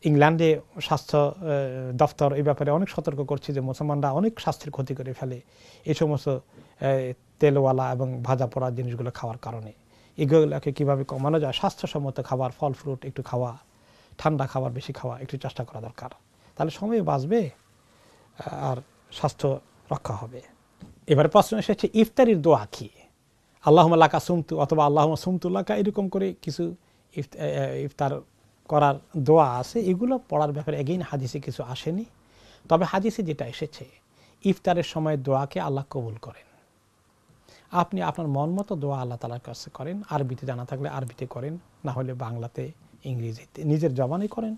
ইংল্যান্ডে স্বাস্থ্য দফতর এই ব্যাপারে অনেক সতর্ক করছে যে মুসলমানরা অনেক স্বাস্থ্যের ক্ষতি করে ফেলে এই সমস্ত তেলওয়ালা এবং ভাজা পোড়া জিনিসগুলো খাওয়ার কারণে। এগুলোকে কীভাবে কমানো যায়, স্বাস্থ্যসম্মত খাবার, ফল ফ্রুট একটু খাওয়া, ঠান্ডা খাবার বেশি খাওয়া একটু চেষ্টা করা দরকার। তাহলে সময় বাঁচবে আর স্বাস্থ্য রক্ষা হবে। এবারে প্রশ্ন এসেছে ইফতারির দোয়া কি? আল্লাহুম্মা লাকা সুমতু অথবা আল্লাহুম্মা সুমতু লাকা, এরকম করে কিছু ইফতার করার দোয়া আছে। এগুলো পড়ার ব্যাপারে এগেইন হাদিসে কিছু আসেনি। তবে হাদিসে যেটা এসেছে, ইফতারের সময় দোয়াকে আল্লাহ কবুল করেন। আপনি আপনার মন মতো দোয়া আল্লাহ তাআলার কাছে করেন। আরবিতে জানা থাকলে আরবিতে করেন, না হলে বাংলাতে, ইংরেজিতে, নিজের জবানে করেন।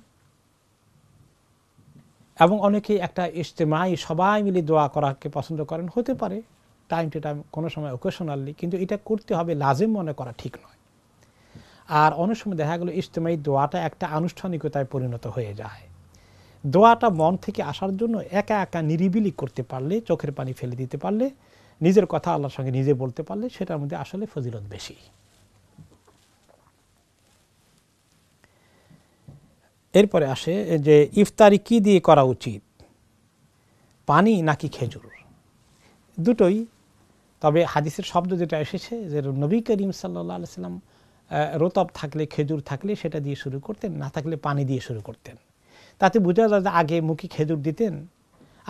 এবং অনেকেই একটা ইজতেমাই সবাই মিলে দোয়া করাকে পছন্দ করেন, হতে পারে টাইম টু টাইম, কোনো সময় ওকেশনালি, কিন্তু এটা করতে হবে লাজিম মনে করা ঠিক নয়। আর অনেক সময় দেখা গেল ইজতেমাই দোয়াটা একটা আনুষ্ঠানিকতায় পরিণত হয়ে যায়। দোয়াটা মন থেকে আসার জন্য একা একা নিরিবিলি করতে পারলে, চোখের পানি ফেলে দিতে পারলে, নিজের কথা আল্লাহর সঙ্গে নিজে বলতে পারলে সেটার মধ্যে আসলে ফজিলত বেশি। এরপরে আসে যে ইফতারি কি দিয়ে করা উচিত, পানি নাকি খেজুর? দুটোই। তবে হাদিসের শব্দ যেটা এসেছে যে নবী করিম সাল্লাল্লাহু আলাইহি সাল্লাম রতব থাকলে, খেজুর থাকলে সেটা দিয়ে শুরু করতেন, না থাকলে পানি দিয়ে শুরু করতেন। তাতে বোঝা যায় যে আগে মুখে খেজুর দিতেন,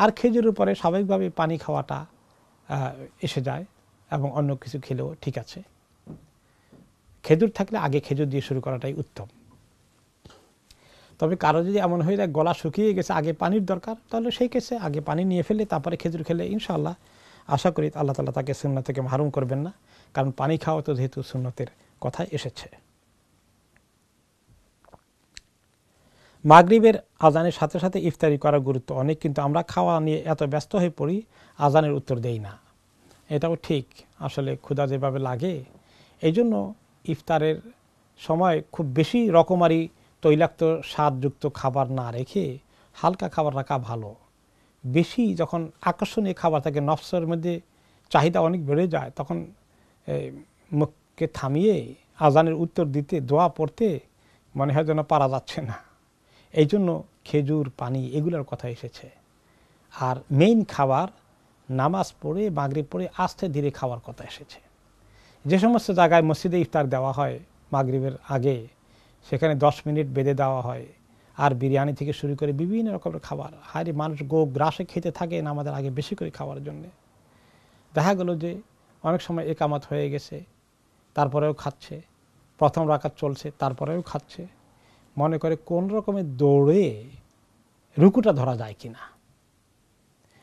আর খেজুরের পরে স্বাভাবিকভাবে পানি খাওয়াটা এসে যায়, এবং অন্য কিছু খেলেও ঠিক আছে। খেজুর থাকলে আগে খেজুর দিয়ে শুরু করাটাই উত্তম। তবে কারো যদি এমন হয়ে যায় গলা শুকিয়ে গেছে, আগে পানির দরকার, তাহলে সেই কেসে আগে পানি নিয়ে ফেলে তারপরে খেজুর খেলে ইনশাআল্লাহ আশা করি আল্লাহ তাআলা তাকে সুন্নাত থেকে মাহরুম করবেন না, কারণ পানি খাওয়া তো যেহেতু সুন্নতের কথাই এসেছে। মাগরিবের আজানের সাথে সাথে ইফতারি করার গুরুত্ব অনেক, কিন্তু আমরা খাওয়া নিয়ে এত ব্যস্ত হয়ে পড়ি আজানের উত্তর দেই না। এটাও ঠিক, আসলে ক্ষুধা যেভাবে লাগে, এই জন্য ইফতারের সময় খুব বেশি রকমারি তৈলাক্ত স্বাদযুক্ত খাবার না রেখে হালকা খাবার রাখা ভালো। বেশি যখন আকর্ষণীয় খাবার থাকে, নফসের মধ্যে চাহিদা অনেক বেড়ে যায়, তখন মুখকে থামিয়ে আজানের উত্তর দিতে, দোয়া পড়তে মনে হয় যেন পারা যাচ্ছে না। এই জন্য খেজুর, পানি এগুলোর কথা এসেছে। আর মেইন খাবার নামাজ পড়ে, মাগরিব পড়ে আস্তে ধীরে খাওয়ার কথা এসেছে। যে সমস্ত জায়গায় মসজিদে ইফতার দেওয়া হয় মাগরিবের আগে, সেখানে 10 মিনিট বেঁধে দেওয়া হয়, আর বিরিয়ানি থেকে শুরু করে বিভিন্ন রকমের খাবার, হায়রে মানুষ গ্রাসে খেতে থাকে নামাজের আগে বেশি করে খাওয়ার জন্যে। দেখা গেল যে অনেক সময় একামত হয়ে গেছে, তারপরেও খাচ্ছে, প্রথম রাকাত চলছে, তারপরেও খাচ্ছে, মনে করে কোন রকমের দৌড়ে রুকুটা ধরা যায় কিনা।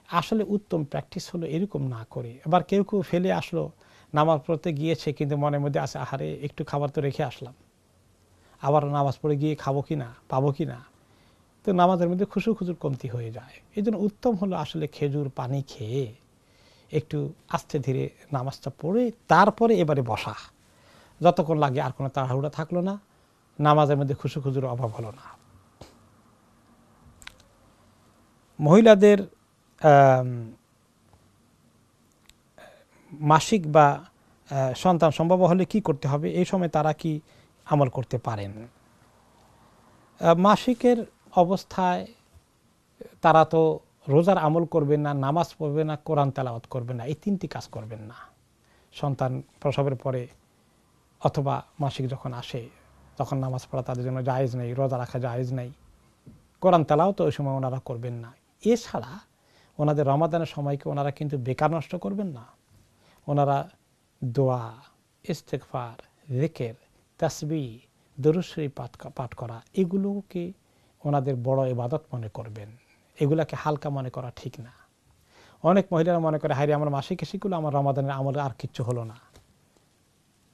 আসলে উত্তম প্র্যাকটিস হলো এরকম না করে। এবার কেউ কেউ ফেলে আসলো, নামাজ পড়তে গিয়েছে কিন্তু মনের মধ্যে আছে আহারে একটু খাবার তো রেখে আসলাম, আবার নামাজ পড়ে গিয়ে খাবো কি না, পাবো কি না, তো নামাজের মধ্যে খুশু খুজুর কমতি হয়ে যায়। এই জন্য উত্তম হলো আসলে খেজুর পানি খেয়ে একটু আস্তে ধীরে নামাজটা পড়ে তারপরে এবারে বসা, যতক্ষণ লাগে আর কোনো তাড়াহুড়া থাকলো না, নামাজের মধ্যে খুশু খুজুর অভাব হলো না। মহিলাদের মাসিক বা সন্তান সম্ভব হলে কি করতে হবে, এই সময় তারা কি আমল করতে পারেন? মাসিকের অবস্থায় তারা তো রোজার আমল করবেন না, নামাজ পড়বেন না, কোরআন তেলাওয়াত করবেন না, এই তিনটি কাজ করবেন না। সন্তান প্রসবের পরে অথবা মাসিক যখন আসে তখন নামাজ পড়া তাদের জন্য জায়েজ নেই, রোজা রাখা জায়েজ নেই, কোরআন তেলাওয়াত ওই সময় ওনারা করবেন না। এছাড়া ওনাদের রমাদানের সময়কে ওনারা কিন্তু বেকার নষ্ট করবেন না। ওনারা দোয়া, ইস্তেগফার, জিকির, তাসবিহ, দরুদ শরীফ পাঠ করা, এগুলোকে ওনাদের বড় ইবাদত মনে করবেন। এগুলাকে হালকা মনে করা ঠিক না। অনেক মহিলারা মনে করে হায়রে আমার মাসিক এসেগুলো, আমার রমাদানের আমলে আর কিচ্ছু হলো না।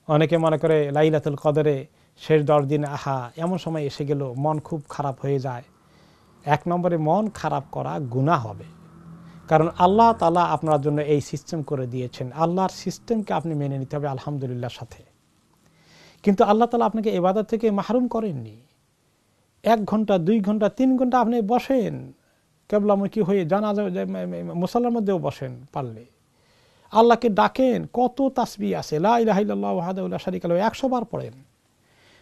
অনেকে মনে করে লাইলাতুল কদরে শেষ 10 দিন আহা এমন সময় এসে গেল, মন খুব খারাপ হয়ে যায়। এক নম্বরে মন খারাপ করা গুনাহ হবে, কারণ আল্লাহ তাআলা আপনার জন্য এই সিস্টেম করে দিয়েছেন। আল্লাহর সিস্টেমকে আপনি মেনে নিতে হবে আলহামদুলিল্লাহর সাথে। কিন্তু আল্লাহ তাআলা আপনাকে ইবাদত থেকে মাহরুম করেননি। 1 ঘন্টা 2 ঘন্টা 3 ঘন্টা আপনি বসেন কিবলামুখী হয়ে, জানাজা মুসাল্লার মধ্যেও বসেন, পারলে আল্লাহকে ডাকেন। কত তাসবিহ আছে, লা ইলাহা ইল্লাল্লাহু ওয়াহদাহু লা শারীকা লাহু 100 বার পড়েন,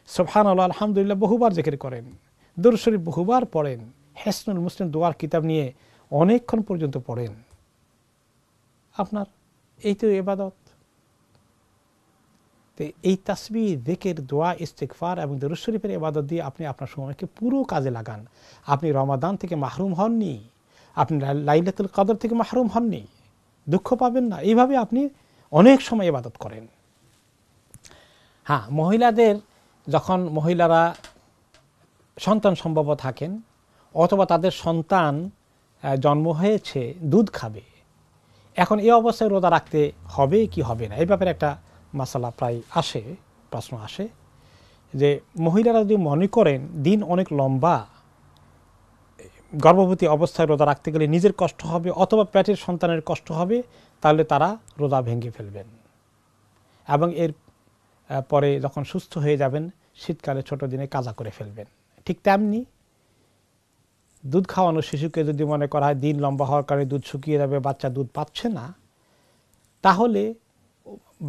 সুবহানাল্লাহ আলহামদুলিল্লাহ বহুবার জিকির করেন, দরুদ শরীফ বহুবার পড়েন, হিসনুল মুসলিম দোয়ার কিতাব নিয়ে অনেকক্ষণ পর্যন্ত পড়েন। আপনার এই তো ইবাদত। তো এই তাসবিহ, জিকির, দোয়া, ইস্তিগফার এবং দরুদ শরীফের ইবাদত দিয়ে আপনি আপনার সময়কে পুরো কাজে লাগান। আপনি রমাদান থেকে মাহরুম হননি, আপনি লাইলাতুল কদর থেকে মাহরুম হননি, দুঃখ পাবেন না। এইভাবে আপনি অনেক সময় ইবাদত করেন। হ্যাঁ, মহিলাদের যখন মহিলারা সন্তান সম্ভব থাকেন অথবা তাদের সন্তান জন্ম হয়েছে, দুধ খাবে, এখন এই অবস্থায় রোজা রাখতে হবে কি হবে না, এই ব্যাপারে একটা মাসালা প্রায় আসে, প্রশ্ন আসে যে মহিলারা যদি মনে করেন দিন অনেক লম্বা, গর্ভবতী অবস্থায় রোজা রাখতে গেলে নিজের কষ্ট হবে অথবা পেটের সন্তানের কষ্ট হবে, তাহলে তারা রোজা ভেঙে ফেলবেন এবং এর পরে যখন সুস্থ হয়ে যাবেন শীতকালে ছোট দিনে কাজা করে ফেলবেন। ঠিক তেমনি দুধ খাওয়ানো শিশুকে যদি মনে করা হয় দিন লম্বা হওয়ার কারণে দুধ শুকিয়ে যাবে, বাচ্চা দুধ পাচ্ছে না, তাহলে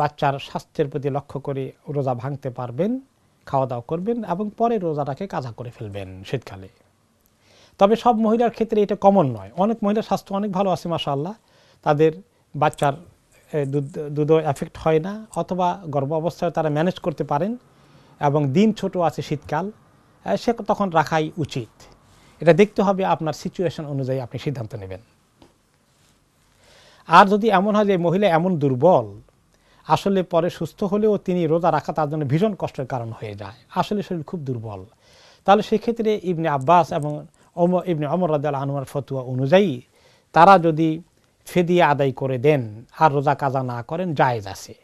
বাচ্চার স্বাস্থ্যের প্রতি লক্ষ্য করে রোজা ভাঙতে পারবেন, খাওয়া দাওয়া করবেন এবং পরে রোজাটাকে কাজা করে ফেলবেন শীতকালে। তবে সব মহিলার ক্ষেত্রে এটা কমন নয়। অনেক মহিলার স্বাস্থ্য অনেক ভালো আছে মাশাআল্লাহ, তাদের বাচ্চার দুধও এফেক্ট হয় না অথবা গর্ভ অবস্থায় তারা ম্যানেজ করতে পারেন এবং দিন ছোট আছে শীতকাল, সে তখন রাখাই উচিত। এটা দেখতে হবে আপনার সিচুয়েশন অনুযায়ী আপনি সিদ্ধান্ত নেবেন। আর যদি এমন হয় যে মহিলা এমন দুর্বল, আসলে পরে সুস্থ হলেও তিনি রোজা রাখা তার জন্য ভীষণ কষ্টের কারণ হয়ে যায়, আসলে শরীর খুব দুর্বল, তাহলে সেক্ষেত্রে ইবনে আব্বাস এবং ইবনে ওমর রাদিয়াল্লাহু আনহুর ফতোয়া অনুযায়ী তারা যদি ফিদিয়া আদায় করে দেন আর রোজা কাজা না করেন জায়েজ আছে।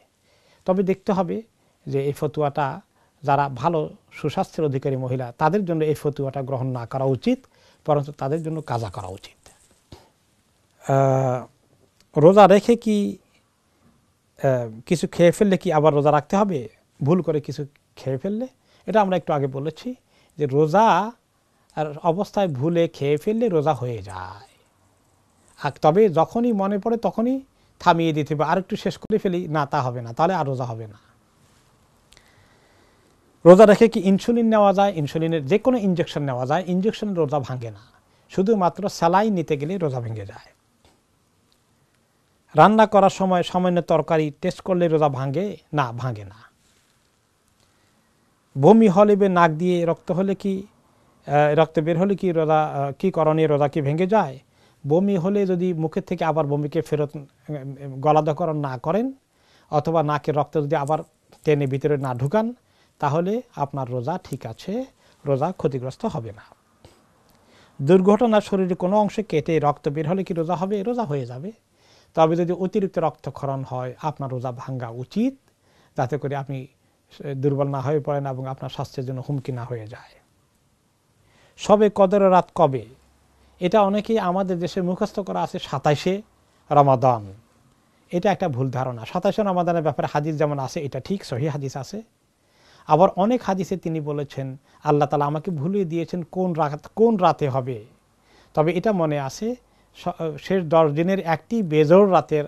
তবে দেখতে হবে যে এই ফতোয়াটা যারা ভালো সুস্বাস্থ্যের অধিকারী মহিলা তাদের জন্য এই ফতোয়াটা গ্রহণ না করা উচিত, বরঞ্চ তাদের জন্য কাজা করা উচিত। রোজা রেখে কি কিছু খেয়ে ফেললে কি আবার রোজা রাখতে হবে? ভুল করে কিছু খেয়ে ফেললে, এটা আমরা একটু আগে বলেছি যে রোজা আর অবস্থায় ভুলে খেয়ে ফেললে রোজা হয়ে যায়। আর তবে যখনই মনে পড়ে তখনই থামিয়ে দিতে হবে, আর একটু শেষ করে ফেলি না, তা হবে না, তাহলে আর রোজা হবে না। রোজা রেখে কি ইনসুলিন নেওয়া যায়? ইনসুলিনের যে কোনো ইনজেকশন নেওয়া যায়, ইনজেকশনের রোজা ভাঙে না, শুধুমাত্র স্যালাইন নিতে গেলে রোজা ভেঙে যায়। রান্না করার সময় সামান্য তরকারি টেস্ট করলে রোজা ভাঙে না? ভাঙে না। বমি হলে বা নাক দিয়ে রক্ত হলে কি রক্ত বের হলে কি রোজা কি করণীয়, রোজা কি ভেঙে যায়? বমি হলে যদি মুখের থেকে আবার বমিকে ফেরত গলাধঃকরণ না করেন অথবা নাকের রক্ত যদি আবার টেনে ভিতরে না ঢুকান, তাহলে আপনার রোজা ঠিক আছে, রোজা ক্ষতিগ্রস্ত হবে না। দুর্ঘটনা শরীরে কোনো অংশে কেটে রক্ত বের হলে কি রোজা হবে? রোজা হয়ে যাবে। তবে যদি অতিরিক্ত রক্তক্ষরণ হয় আপনার রোজা ভাঙ্গা উচিত, যাতে করে আপনি দুর্বল না হয়ে পড়েন এবং আপনার স্বাস্থ্যের জন্য হুমকি না হয়ে যায়। শবে কদরের রাত কবে, এটা অনেকেই আমাদের দেশে মুখস্থ করা আছে 27শে রমাদান। এটা একটা ভুল ধারণা। 27শে রমাদানের ব্যাপারে হাদিস যেমন আছে, এটা ঠিক সহিহ হাদিস আছে। আবার অনেক হাদিসে তিনি বলেছেন আল্লাহ তাআলা আমাকে ভুলিয়ে দিয়েছেন কোন রাতে হবে। তবে এটা মনে আছে শেষ 10 দিনের একটি বেজোড় রাতের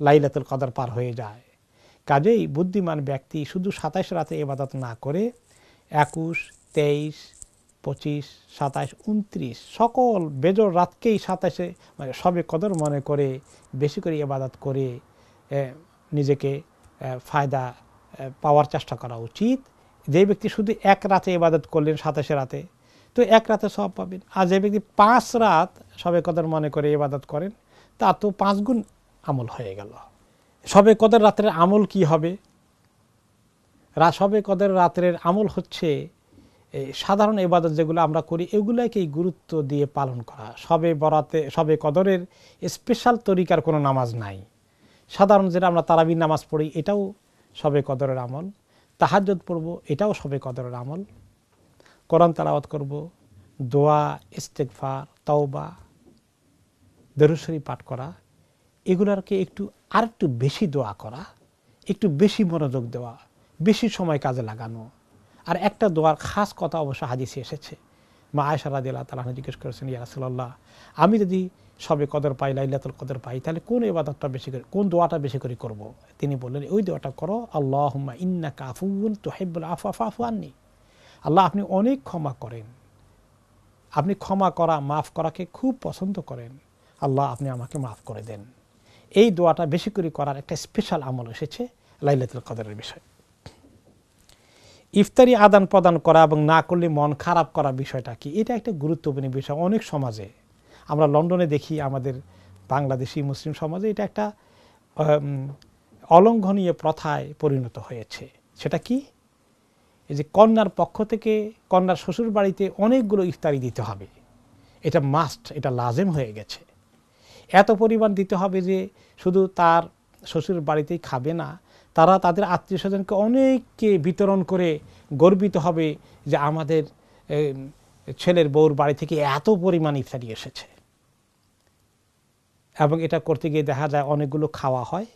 লাইলাতুল কদর পার হয়ে যায়। কাজেই বুদ্ধিমান ব্যক্তি শুধু 27 রাতে ইবাদত না করে 21, 23, 25, 27, 29 সকল বেজোড় রাতকেই 27-এ মানে শবে কদর মনে করে বেশি করে ইবাদত করে নিজেকে ফায়দা পাওয়ার চেষ্টা করা উচিত। যে ব্যক্তি শুধু এক রাতে ইবাদত করলেন 27 রাতে, তো এক রাতে সওয়াব পাবেন। আর যে ব্যক্তি 5 রাত শবে কদর মনে করে ইবাদত করেন, তা তো 5 গুণ আমল হয়ে গেল। শবে কদর রাতের আমল কি হবে? শবে কদর রাতের আমল হচ্ছে সাধারণ ইবাদত যেগুলো আমরা করি এগুলোকেই গুরুত্ব দিয়ে পালন করা। শবে কদরের স্পেশাল তরিকার কোনো নামাজ নাই। সাধারণ যেটা আমরা তারাবির নামাজ পড়ি এটাও শবে কদরের আমল, তাহাজ্জুদ পড়ব এটাও শবে কদরের আমল, কোরআন তেলাওয়াত করব, দোয়া, ইস্তেগফার, তওবা, দরুদ শরীফ পাঠ করা, এগুলোরকে আরেকটু বেশি দোয়া করা, একটু বেশি মনোযোগ দেওয়া, বেশি সময় কাজে লাগানো। আর একটা দোয়ার খাস কথা অবশ্য হাদিসে এসেছে। মা আয়েশা রাদিয়াল্লাহু তাআলা জিজ্ঞেস করেছেন, ইয়া রাসূলুল্লাহ, আমি যদি শবে কদর পাই, লাইলাতুল কদর পাই, তাহলে কোন ইবাদতটা বেশি করে, কোন দোয়াটা বেশি করে করব? তিনি বললেন, ওই দোয়াটা করো, আল্লাহুম্মা ইন্নাকা আফুউন তুহিব্বুল আফওয়া ফাফু আন্নি। আল্লাহ আপনি অনেক ক্ষমা করেন, আপনি ক্ষমা করা, মাফ করাকে খুব পছন্দ করেন, আল্লাহ আপনি আমাকে মাফ করে দেন। এই দোয়াটা বেশি করে করার একটা স্পেশাল আমল এসেছে লাইলাতুল কদরের বিষয়। ইফতারি আদান প্রদান করা এবং না করলে মন খারাপ করা বিষয়টা কি, এটা একটা গুরুত্বপূর্ণ বিষয়। অনেক সমাজে আমরা লন্ডনে দেখি, আমাদের বাংলাদেশি মুসলিম সমাজে এটা একটা অলঙ্ঘনীয় প্রথায় পরিণত হয়েছে। সেটা কি, এই যে কন্যার পক্ষ থেকে কন্যার শ্বশুর বাড়িতে অনেকগুলো ইফতারি দিতে হবে, এটা মাস্ট, এটা লাজেম হয়ে গেছে। এত পরিমাণ দিতে হবে যে শুধু তার শ্বশুর বাড়িতেই খাবে না, তারা তাদের আত্মীয় স্বজনকে অনেককে বিতরণ করে গর্বিত হবে যে আমাদের ছেলের বউর বাড়ি থেকে এত পরিমাণ ইফতারি এসেছে। এবং এটা করতে গিয়ে দেখা যায় অনেকগুলো খাওয়া হয়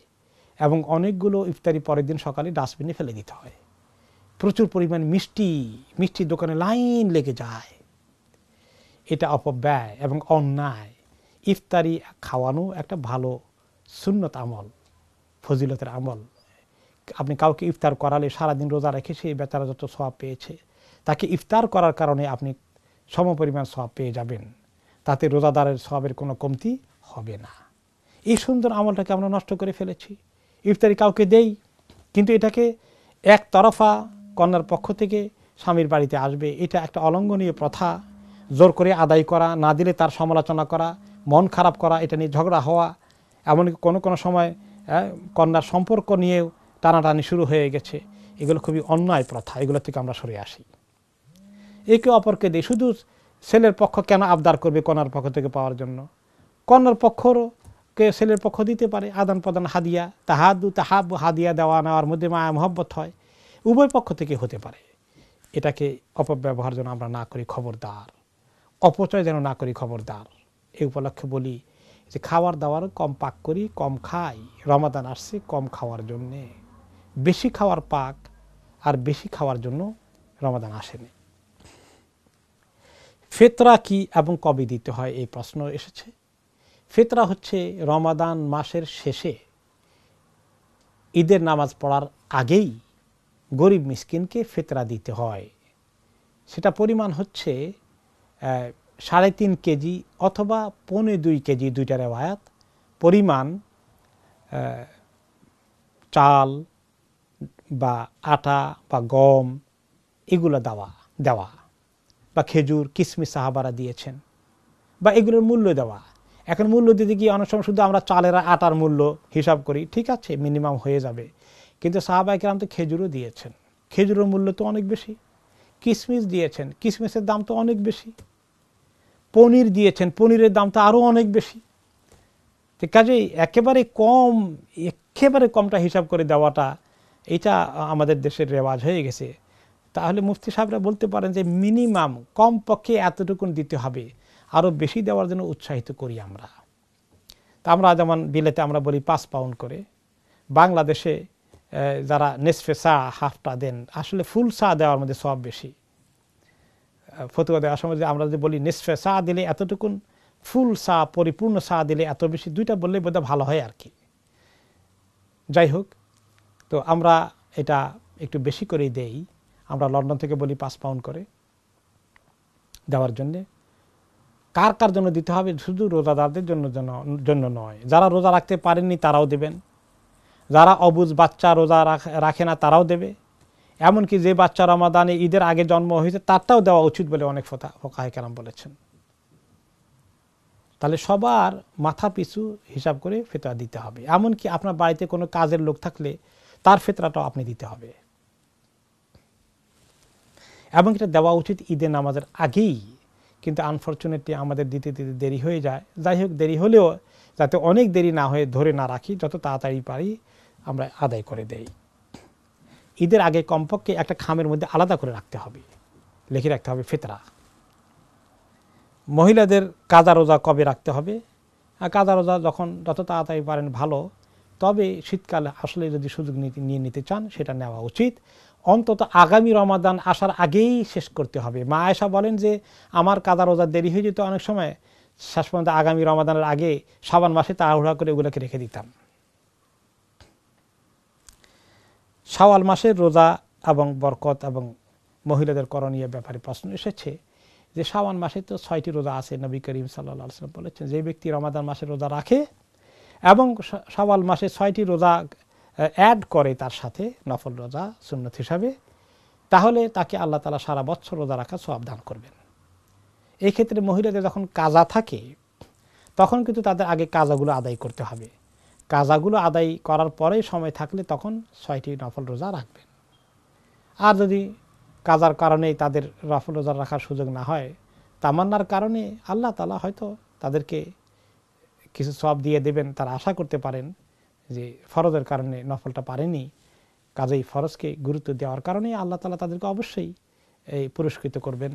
এবং অনেকগুলো ইফতারি পরের দিন সকালে ডাস্টবিনে ফেলে দিতে হয়। প্রচুর পরিমাণ মিষ্টি দোকানে লাইন লেগে যায়। এটা অপব্যয় এবং অন্যায়। ইফতারি খাওয়ানো একটা ভালো সুন্নত আমল, ফজিলতের আমল। আপনি কাউকে ইফতার করালে সারাদিন রোজা রেখে সেই বেচারা যত সওয়াব পেয়েছে, তাকে ইফতার করার কারণে আপনি সমপরিমাণ সওয়াব পেয়ে যাবেন, তাতে রোজাদারের সওয়াবের কোনো কমতি হবে না। এই সুন্দর আমলটাকে আমরা নষ্ট করে ফেলেছি। ইফতারি কাউকে দেই, কিন্তু এটাকে একতরফা কন্যার পক্ষ থেকে স্বামীর বাড়িতে আসবে, এটা একটা অলঙ্ঘনীয় প্রথা। জোর করে আদায় করা, না দিলে তার সমালোচনা করা, মন খারাপ করা, এটা নিয়ে ঝগড়া হওয়া, এমনকি কোনো সময় কন্যার সম্পর্ক নিয়েও টানাটানি শুরু হয়ে গেছে। এগুলো খুবই অন্যায় প্রথা, এগুলো থেকে আমরা সরে আসি। একে অপরকে দিয়ে শুধু ছেলের পক্ষ কেন আবদার করবে কন্যার পক্ষ থেকে পাওয়ার জন্য? কন্যার পক্ষকে ছেলের পক্ষ দিতে পারে, আদান প্রদান, হাদিয়া, তাহাব, হাদিয়া দেওয়া নেওয়ার মধ্যে মায়া মহব্বত হয়, উভয় পক্ষ থেকে হতে পারে। এটাকে অপব্যবহার যেন আমরা না করি, খবরদার। অপচয় যেন না করি, খবরদার। এই উপলক্ষে বলি যে খাবার দাবার কম পাক করি, কম খাই। রমাদান আসছে কম খাওয়ার জন্যে, বেশি খাওয়ার পাক আর বেশি খাওয়ার জন্য রমাদান আসেনি। ফিতরা কি এবং কবে দিতে হয়, এই প্রশ্ন এসেছে। ফিতরা হচ্ছে রমাদান মাসের শেষে ঈদের নামাজ পড়ার আগেই গরিব মিসকিনকে ফিতরা দিতে হয়। সেটা পরিমাণ হচ্ছে 3.5 কেজি অথবা 1.25 কেজি, দুইটা রেওয়ায়াত পরিমাণ চাল বা আটা বা গম এগুলো দেওয়া বা খেজুর, কিশমিশ সাহাবারা দিয়েছেন, বা এগুলোর মূল্য দেওয়া। এখন মূল্য দিতে গিয়ে অনেক সময় শুধু আমরা চালের আটার মূল্য হিসাব করি, ঠিক আছে মিনিমাম হয়ে যাবে, কিন্তু সাহাবায়ে কেরাম তো খেজুরও দিয়েছেন, খেজুরের মূল্য তো অনেক বেশি। কিশমিশ দিয়েছেন, কিশমিশের দাম তো অনেক বেশি। পনির দিয়েছেন, পনিরের দাম তো আরও অনেক বেশি। তো কাজেই একেবারে কমটা হিসাব করে দেওয়াটা, এটা আমাদের দেশের রেওয়াজ হয়ে গেছে। তাহলে মুফতি সাহেবরা বলতে পারেন যে মিনিমাম কমপক্ষে এতটুকুন দিতে হবে, আরও বেশি দেওয়ার জন্য উৎসাহিত করি আমরা। তা আমরা যেমন বিলেতে আমরা বলি 5 পাউন্ড করে, বাংলাদেশে যারা নেসফে সা হাফটা দেন, আসলে ফুল সা দেওয়ার মধ্যে সব বেশি। ফতুয়া দেওয়ার সময় আমরা যদি বলি নেসফে সা দিলে এতটুকুন, ফুল সা পরিপূর্ণ সা দিলে এত বেশি, দুইটা বললে বোধহয় ভালো হয় আর কি। যাই হোক, তো আমরা এটা একটু বেশি করেই দেই। আমরা লন্ডন থেকে বলি 5 পাউন্ড করে দেওয়ার জন্যে। কার কার জন্য দিতে হবে? শুধু রোজাদারদের জন্য নয়, যারা রোজা রাখতে পারেননি তারাও দেবেন, যারা অবুঝ বাচ্চা রোজা রাখে না তারাও দেবে, এমনকি যে বাচ্চা রমাদানে ঈদের আগে জন্ম হয়েছে তারটাও দেওয়া উচিত বলে অনেক ফুকাহায়ে কেরাম বলেছেন। তাহলে সবার মাথা পিছু হিসাব করে ফিতরা দিতে হবে। এমনকি আপনার বাড়িতে কোনো কাজের লোক থাকলে তার ফিতরাটাও আপনি দিতে হবে, এবং এটা দেওয়া উচিত ঈদের নামাজের আগেই। কিন্তু আনফরচুনেটলি আমাদের দিতে দিতে দেরি হয়ে যায়। যাই হোক, দেরি হলেও যাতে অনেক দেরি না হয়ে ধরে না রাখি, যত তাড়াতাড়ি পারি আমরা আদায় করে দেই। ঈদের আগে কমপক্ষে একটা খামের মধ্যে আলাদা করে রাখতে হবে, লিখে রাখতে হবে ফিতরা। মহিলাদের কাজা রোজা কবে রাখতে হবে? কাজা রোজা যখন যত তাড়াতাড়ি পারেন ভালো, তবে শীতকালে আসলে যদি সুযোগ নিয়ে নিতে চান সেটা নেওয়া উচিত। অন্তত আগামী রমাদান আসার আগেই শেষ করতে হবে। মা আয়েশা বলেন যে আমার কাজা রোজা দেরি হয়ে যেত অনেক সময়, শেষ পর্যন্ত আগামী রমাদানের আগে শাবান মাসে তাড়াহুড়া করে ওগুলোকে রেখে দিতাম। শাওয়াল মাসের রোজা এবং বরকত এবং মহিলাদের করণীয় ব্যাপারে প্রশ্ন এসেছে যে শাওয়াল মাসে তো 6টি রোজা আছে। নবী করিম সাল্লাল্লাহু আলাইহি ওয়াসাল্লাম বলেছেন, যে ব্যক্তি রমাদান মাসে রোজা রাখে এবং শাওয়াল মাসে 6টি রোজা অ্যাড করে তার সাথে নফল রোজা সুন্নত হিসাবে, তাহলে তাকে আল্লাহ তাআলা সারা বছর রোজা রাখা সওয়াব দান করবেন। এই ক্ষেত্রে মহিলাদের যখন কাজা থাকে তখন কিন্তু তাদের আগে কাজাগুলো আদায় করতে হবে। কাজাগুলো আদায় করার পরেই সময় থাকলে তখন 6টি নফল রোজা রাখবেন। আর যদি কাজার কারণেই তাদের নফল রোজা রাখার সুযোগ না হয়, তামান্নার কারণে আল্লাহ তাআলা হয়তো তাদেরকে কিছু সওয়াব দিয়ে দেবেন, তারা আশা করতে পারেন যে ফরজের কারণে নফলটা পারেনি, কাজেই ফরজকে গুরুত্ব দেওয়ার কারণে আল্লাহ তাআলা তাদেরকে অবশ্যই এই পুরস্কৃত করবেন।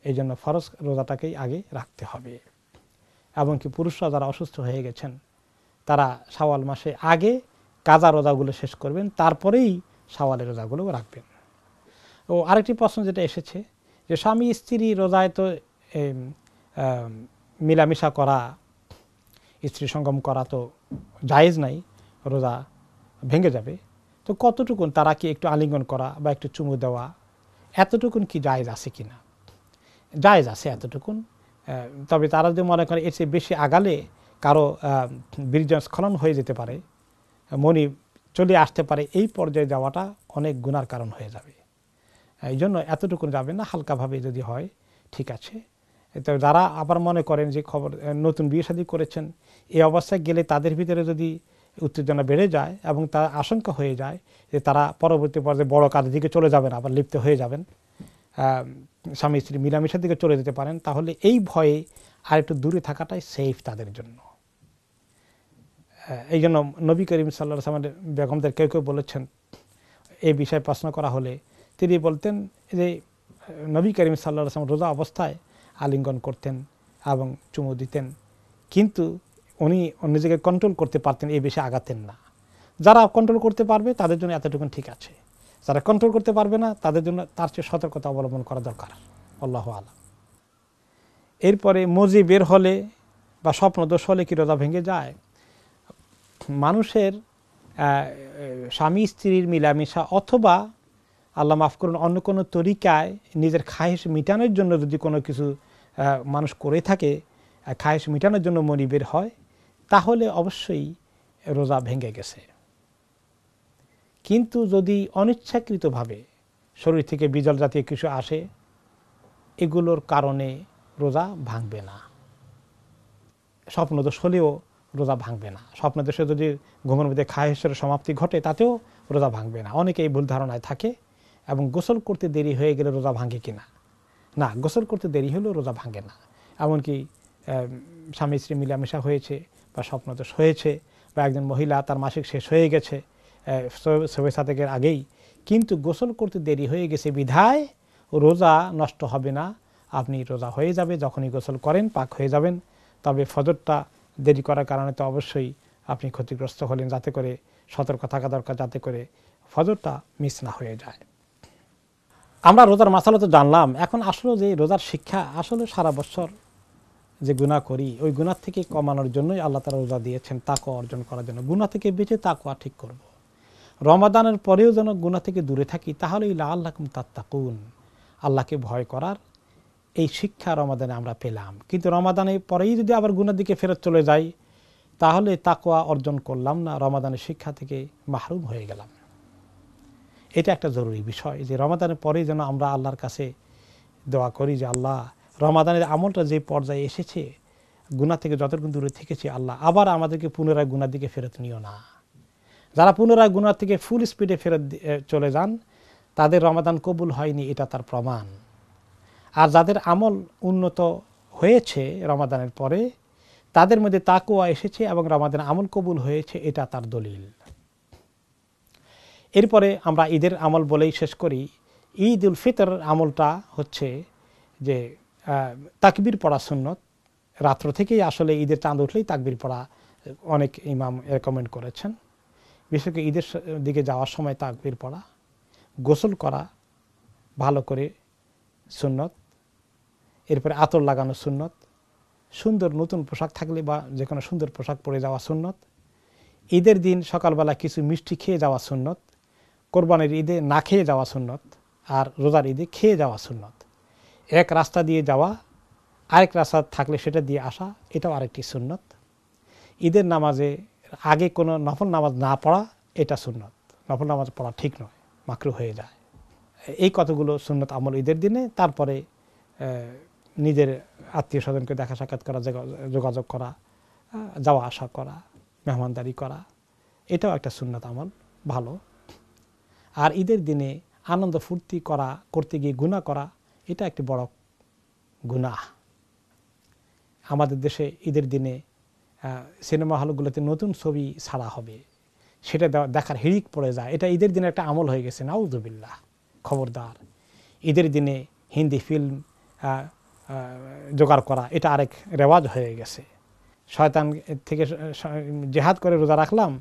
এই জন্য ফরজ রোজাটাকেই আগে রাখতে হবে। এমনকি পুরুষরা যারা অসুস্থ হয়ে গেছেন তারা শাওয়াল মাসে আগে কাজা রোজাগুলো শেষ করবেন, তারপরেই শাওয়ালের রোজাগুলো রাখবেন। ও আরেকটি প্রশ্ন যেটা এসেছে যে স্বামী স্ত্রী রোজায় তো মিলামিশা করা, স্ত্রী সঙ্গম করা তো জায়েজ নাই, রোজা ভেঙে যাবে। তো কতটুকুন তারা কি একটু আলিঙ্গন করা বা একটু চুমু দেওয়া, এতটুকুন কি জায়েজ আছে কিনা? জায়েজ আছে এতটুকুন। তবে তারা যদি মনে করে এর চেয়ে বেশি আগালে কারো বীর্যস্খলন হয়ে যেতে পারে, মনি চলে আসতে পারে, এই পর্যায়ে যাওয়াটা অনেক গুনার কারণ হয়ে যাবে। এই জন্য এতটুকুন যাবে না, হালকাভাবে যদি হয় ঠিক আছে। তো যারা আবার মনে করেন যে নতুন বিয়ে শাদী করেছেন, এই অবস্থায় গেলে তাদের ভিতরে যদি উত্তেজনা বেড়ে যায় এবং তার আশঙ্কা হয়ে যায় যে তারা পরবর্তী পর্যায়ে বড় কাজের দিকে চলে যাবেন, আবার লিপ্ত হয়ে যাবেন, স্বামী স্ত্রী মিলামিশার দিকে চলে যেতে পারেন, তাহলে এই ভয়ে আর একটু দূরে থাকাটাই সেফ তাদের জন্য। এই জন্য নবী করিম সাল্লাল্লাহু আলাইহি ওয়াসাল্লাম বেগমদের কেউ কেউ বলেছেন, এই বিষয়ে প্রশ্ন করা হলে তিনি বলতেন যে নবী করিম সাল্লাল্লাহু আলাইহি ওয়াসাল্লাম রোজা অবস্থায় আলিঙ্গন করতেন এবং চুমু দিতেন, কিন্তু উনি নিজেকে কন্ট্রোল করতে পারতেন, এই বিষয়ে আগাতেন না। যারা কন্ট্রোল করতে পারবে তাদের জন্য এতটুকুন ঠিক আছে, যারা কন্ট্রোল করতে পারবে না তাদের জন্য তার চেয়ে সতর্কতা অবলম্বন করা দরকার। আল্লাহু আলাম। এরপরে মজি বের হলে বা স্বপ্নদোষ হলে কি রোজা ভেঙে যায়? মানুষের স্বামী স্ত্রীর মিলামিশা অথবা আল্লাহ মাফ করুন অন্য কোনো তরিকায় নিজের খায়েশ মিটানোর জন্য যদি কোনো কিছু মানুষ করে থাকে, খায়েশ মিটানোর জন্য মনি বের হয়, তাহলে অবশ্যই রোজা ভেঙে গেছে। কিন্তু যদি অনিচ্ছাকৃতভাবে শরীর থেকে বিজল জাতীয় কিছু আসে, এগুলোর কারণে রোজা ভাঙবে না। স্বপ্নদোষ হলেও রোজা ভাঙবে না। স্বপ্নদোষে যদি ঘুমের মধ্যে খায়েশের সমাপ্তি ঘটে তাতেও রোজা ভাঙবে না। অনেকে এই ভুল ধারণায় থাকে। এবং গোসল করতে দেরি হয়ে গেলে রোজা ভাঙে কিনা? না, গোসল করতে দেরি হলেও রোজা ভাঙে না। এমনকি স্বামী স্ত্রী মিলামেশা হয়েছে বা স্বপ্নদোষ হয়েছে বা একজন মহিলা তার মাসিক শেষ হয়ে গেছে শবে সাদেকের আগেই, কিন্তু গোসল করতে দেরি হয়ে গেছে বিধায় রোজা নষ্ট হবে না, আপনি রোজা হয়ে যাবে। যখনই গোসল করেন পাক হয়ে যাবেন। তবে ফজরটা দেরি করার কারণে তো অবশ্যই আপনি ক্ষতিগ্রস্ত হলেন, যাতে করে সতর্ক থাকা দরকার যাতে করে ফজরটা মিস না হয়ে যায়। আমরা রোজার মাসালা তো জানলাম, এখন আসলে যে রোজার শিক্ষা, আসলে সারা বছর যে গুনাহ করি ওই গুনাহ থেকে কমানোর জন্যই আল্লাহ তাআলা রোজা দিয়েছেন, তাকওয়া অর্জন করার জন্য। গুনাহ থেকে বেঁচে তাকওয়া ঠিক করব। রমাদানের পরেও যেন গুনাহ থেকে দূরে থাকি, তাহলেই লাআল্লাকুম তাত্তাকুন, আল্লাহকে ভয় করার এই শিক্ষা রমাদানে আমরা পেলাম। কিন্তু রমাদানের পরেই যদি আবার গুনার দিকে ফেরত চলে যাই, তাহলে তাকওয়া অর্জন করলাম না, রমাদানের শিক্ষা থেকে মাহরুম হয়ে গেলাম। এটা একটা জরুরি বিষয় যে রমাদানের পরেই যেন আমরা আল্লাহর কাছে দোয়া করি যে আল্লাহ, রমাদানের আমলটা যে পর্যায়ে এসেছে, গুনাহ থেকে যতটুকু দূরে থেকেছি, আল্লাহ আবার আমাদেরকে পুনরায় গুনার দিকে ফেরত নিও না। যারা পুনরায় গুনার থেকে ফুল স্পিডে ফেরত চলে যান, তাদের রমাদান কবুল হয়নি, এটা তার প্রমাণ। আর যাদের আমল উন্নত হয়েছে রমাদানের পরে, তাদের মধ্যে তাকওয়া এসেছে এবং রমাদানের আমল কবুল হয়েছে, এটা তার দলিল। এরপরে আমরা ঈদের আমল বলেই শেষ করি। ঈদ উল ফিতর আমলটা হচ্ছে যে তাকবীর পড়া সুন্নত। রাত্র থেকেই আসলে ঈদের চাঁদ উঠলেই তাকবীর পড়া অনেক ইমাম রেকমেন্ড করেছেন। বিশেষ করে ঈদের দিকে যাওয়ার সময় তাকবীর পড়া, গোসল করা ভালো করে সুন্নত, এরপরে আতর লাগানো সুন্নত, সুন্দর নতুন পোশাক থাকলে বা যে কোনো সুন্দর পোশাক পরে যাওয়া সুন্নত, ঈদের দিন সকালবেলা কিছু মিষ্টি খেয়ে যাওয়া সুন্নত, কোরবানির ঈদে না খেয়ে যাওয়া সুন্নত, আর রোজার ঈদে খেয়ে যাওয়া সুন্নত। এক রাস্তা দিয়ে যাওয়া, আরেক রাস্তা থাকলে সেটা দিয়ে আসা, এটাও আরেকটি সুন্নত। ঈদের নামাজে আগে কোনো নফল নামাজ না পড়া, এটা সুন্নত। নফল নামাজ পড়া ঠিক নয়, মাকরু হয়ে যায়। এই কতগুলো সুন্নত আমল ঈদের দিনে। তারপরে নিজের আত্মীয় স্বজনকে দেখা সাক্ষাৎ করা, যোগাযোগ করা, যাওয়া আসা করা, মেহমানদারি করা, এটাও একটা সুন্নত আমল, ভালো। আর ঈদের দিনে আনন্দ ফুর্তি করতে গিয়ে গুনাহ করা, এটা একটি বড় গুনাহ। আমাদের দেশে ঈদের দিনে সিনেমা হলগুলোতে নতুন ছবি ছাড়া হবে, সেটা দেখার হিড়িক পড়ে যায়। এটা ঈদের দিনে একটা আমল হয়ে গেছে, নাউযুবিল্লাহ। খবরদার, ঈদের দিনে হিন্দি ফিল্ম জোগাড় করা, এটা আরেক রেওয়াজ হয়ে গেছে। শয়তান থেকে জেহাদ করে রোজা রাখলাম,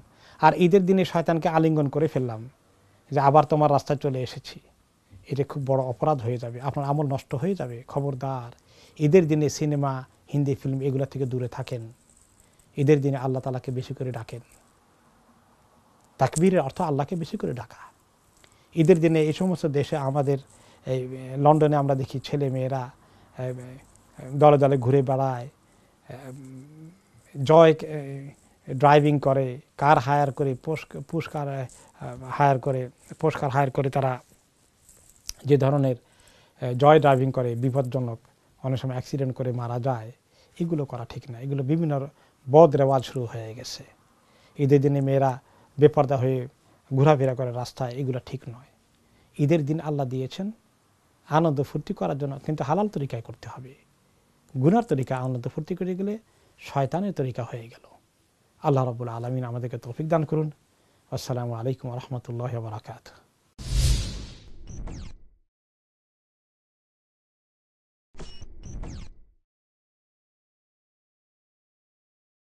আর ঈদের দিনে শয়তানকে আলিঙ্গন করে ফেললাম যে আবার তোমার রাস্তায় চলে এসেছি। এটা খুব বড় অপরাধ হয়ে যাবে, আপনার আমল নষ্ট হয়ে যাবে। খবরদার, ঈদের দিনে সিনেমা, হিন্দি ফিল্ম এগুলো থেকে দূরে থাকেন। ঈদের দিনে আল্লাহ তাআলাকে বেশি করে ডাকেন। তাকবীরের অর্থ আল্লাহকে বেশি করে ডাকা। ঈদের দিনে এই সমস্ত দেশে, আমাদের এই লন্ডনে আমরা দেখি ছেলে মেয়েরা দলে দলে ঘুরে বেড়ায়, জয় ড্রাইভিং করে, কার হায়ার করে, পুরস্কার হায়ার করে তারা যে ধরনের জয় ড্রাইভিং করে, বিপজ্জনক, অনেক সময় অ্যাক্সিডেন্ট করে মারা যায়। এগুলো করা ঠিক না। এগুলো বিভিন্ন বদ রেওয়াজ শুরু হয়ে গেছে। ঈদের দিনে মেয়েরা বেপর্দা হয়ে ঘোরাফেরা করে রাস্তায়, এগুলো ঠিক নয়। ঈদের দিন আল্লাহ দিয়েছেন আনন্দ ফুর্তি করার জন্য, কিন্তু হালাল তরিকায় করতে হবে। গুনার তরিকা আনন্দ ফুর্তি করে গেলে শয়তানের তরিকা হয়ে গেল। আল্লাহ রাব্বুল আলামিন আমাদেরকে তৌফিক দান করুন। আসসালামু আলাইকুম ওয়া রাহমাতুল্লাহি ওয়া বারাকাতুহু।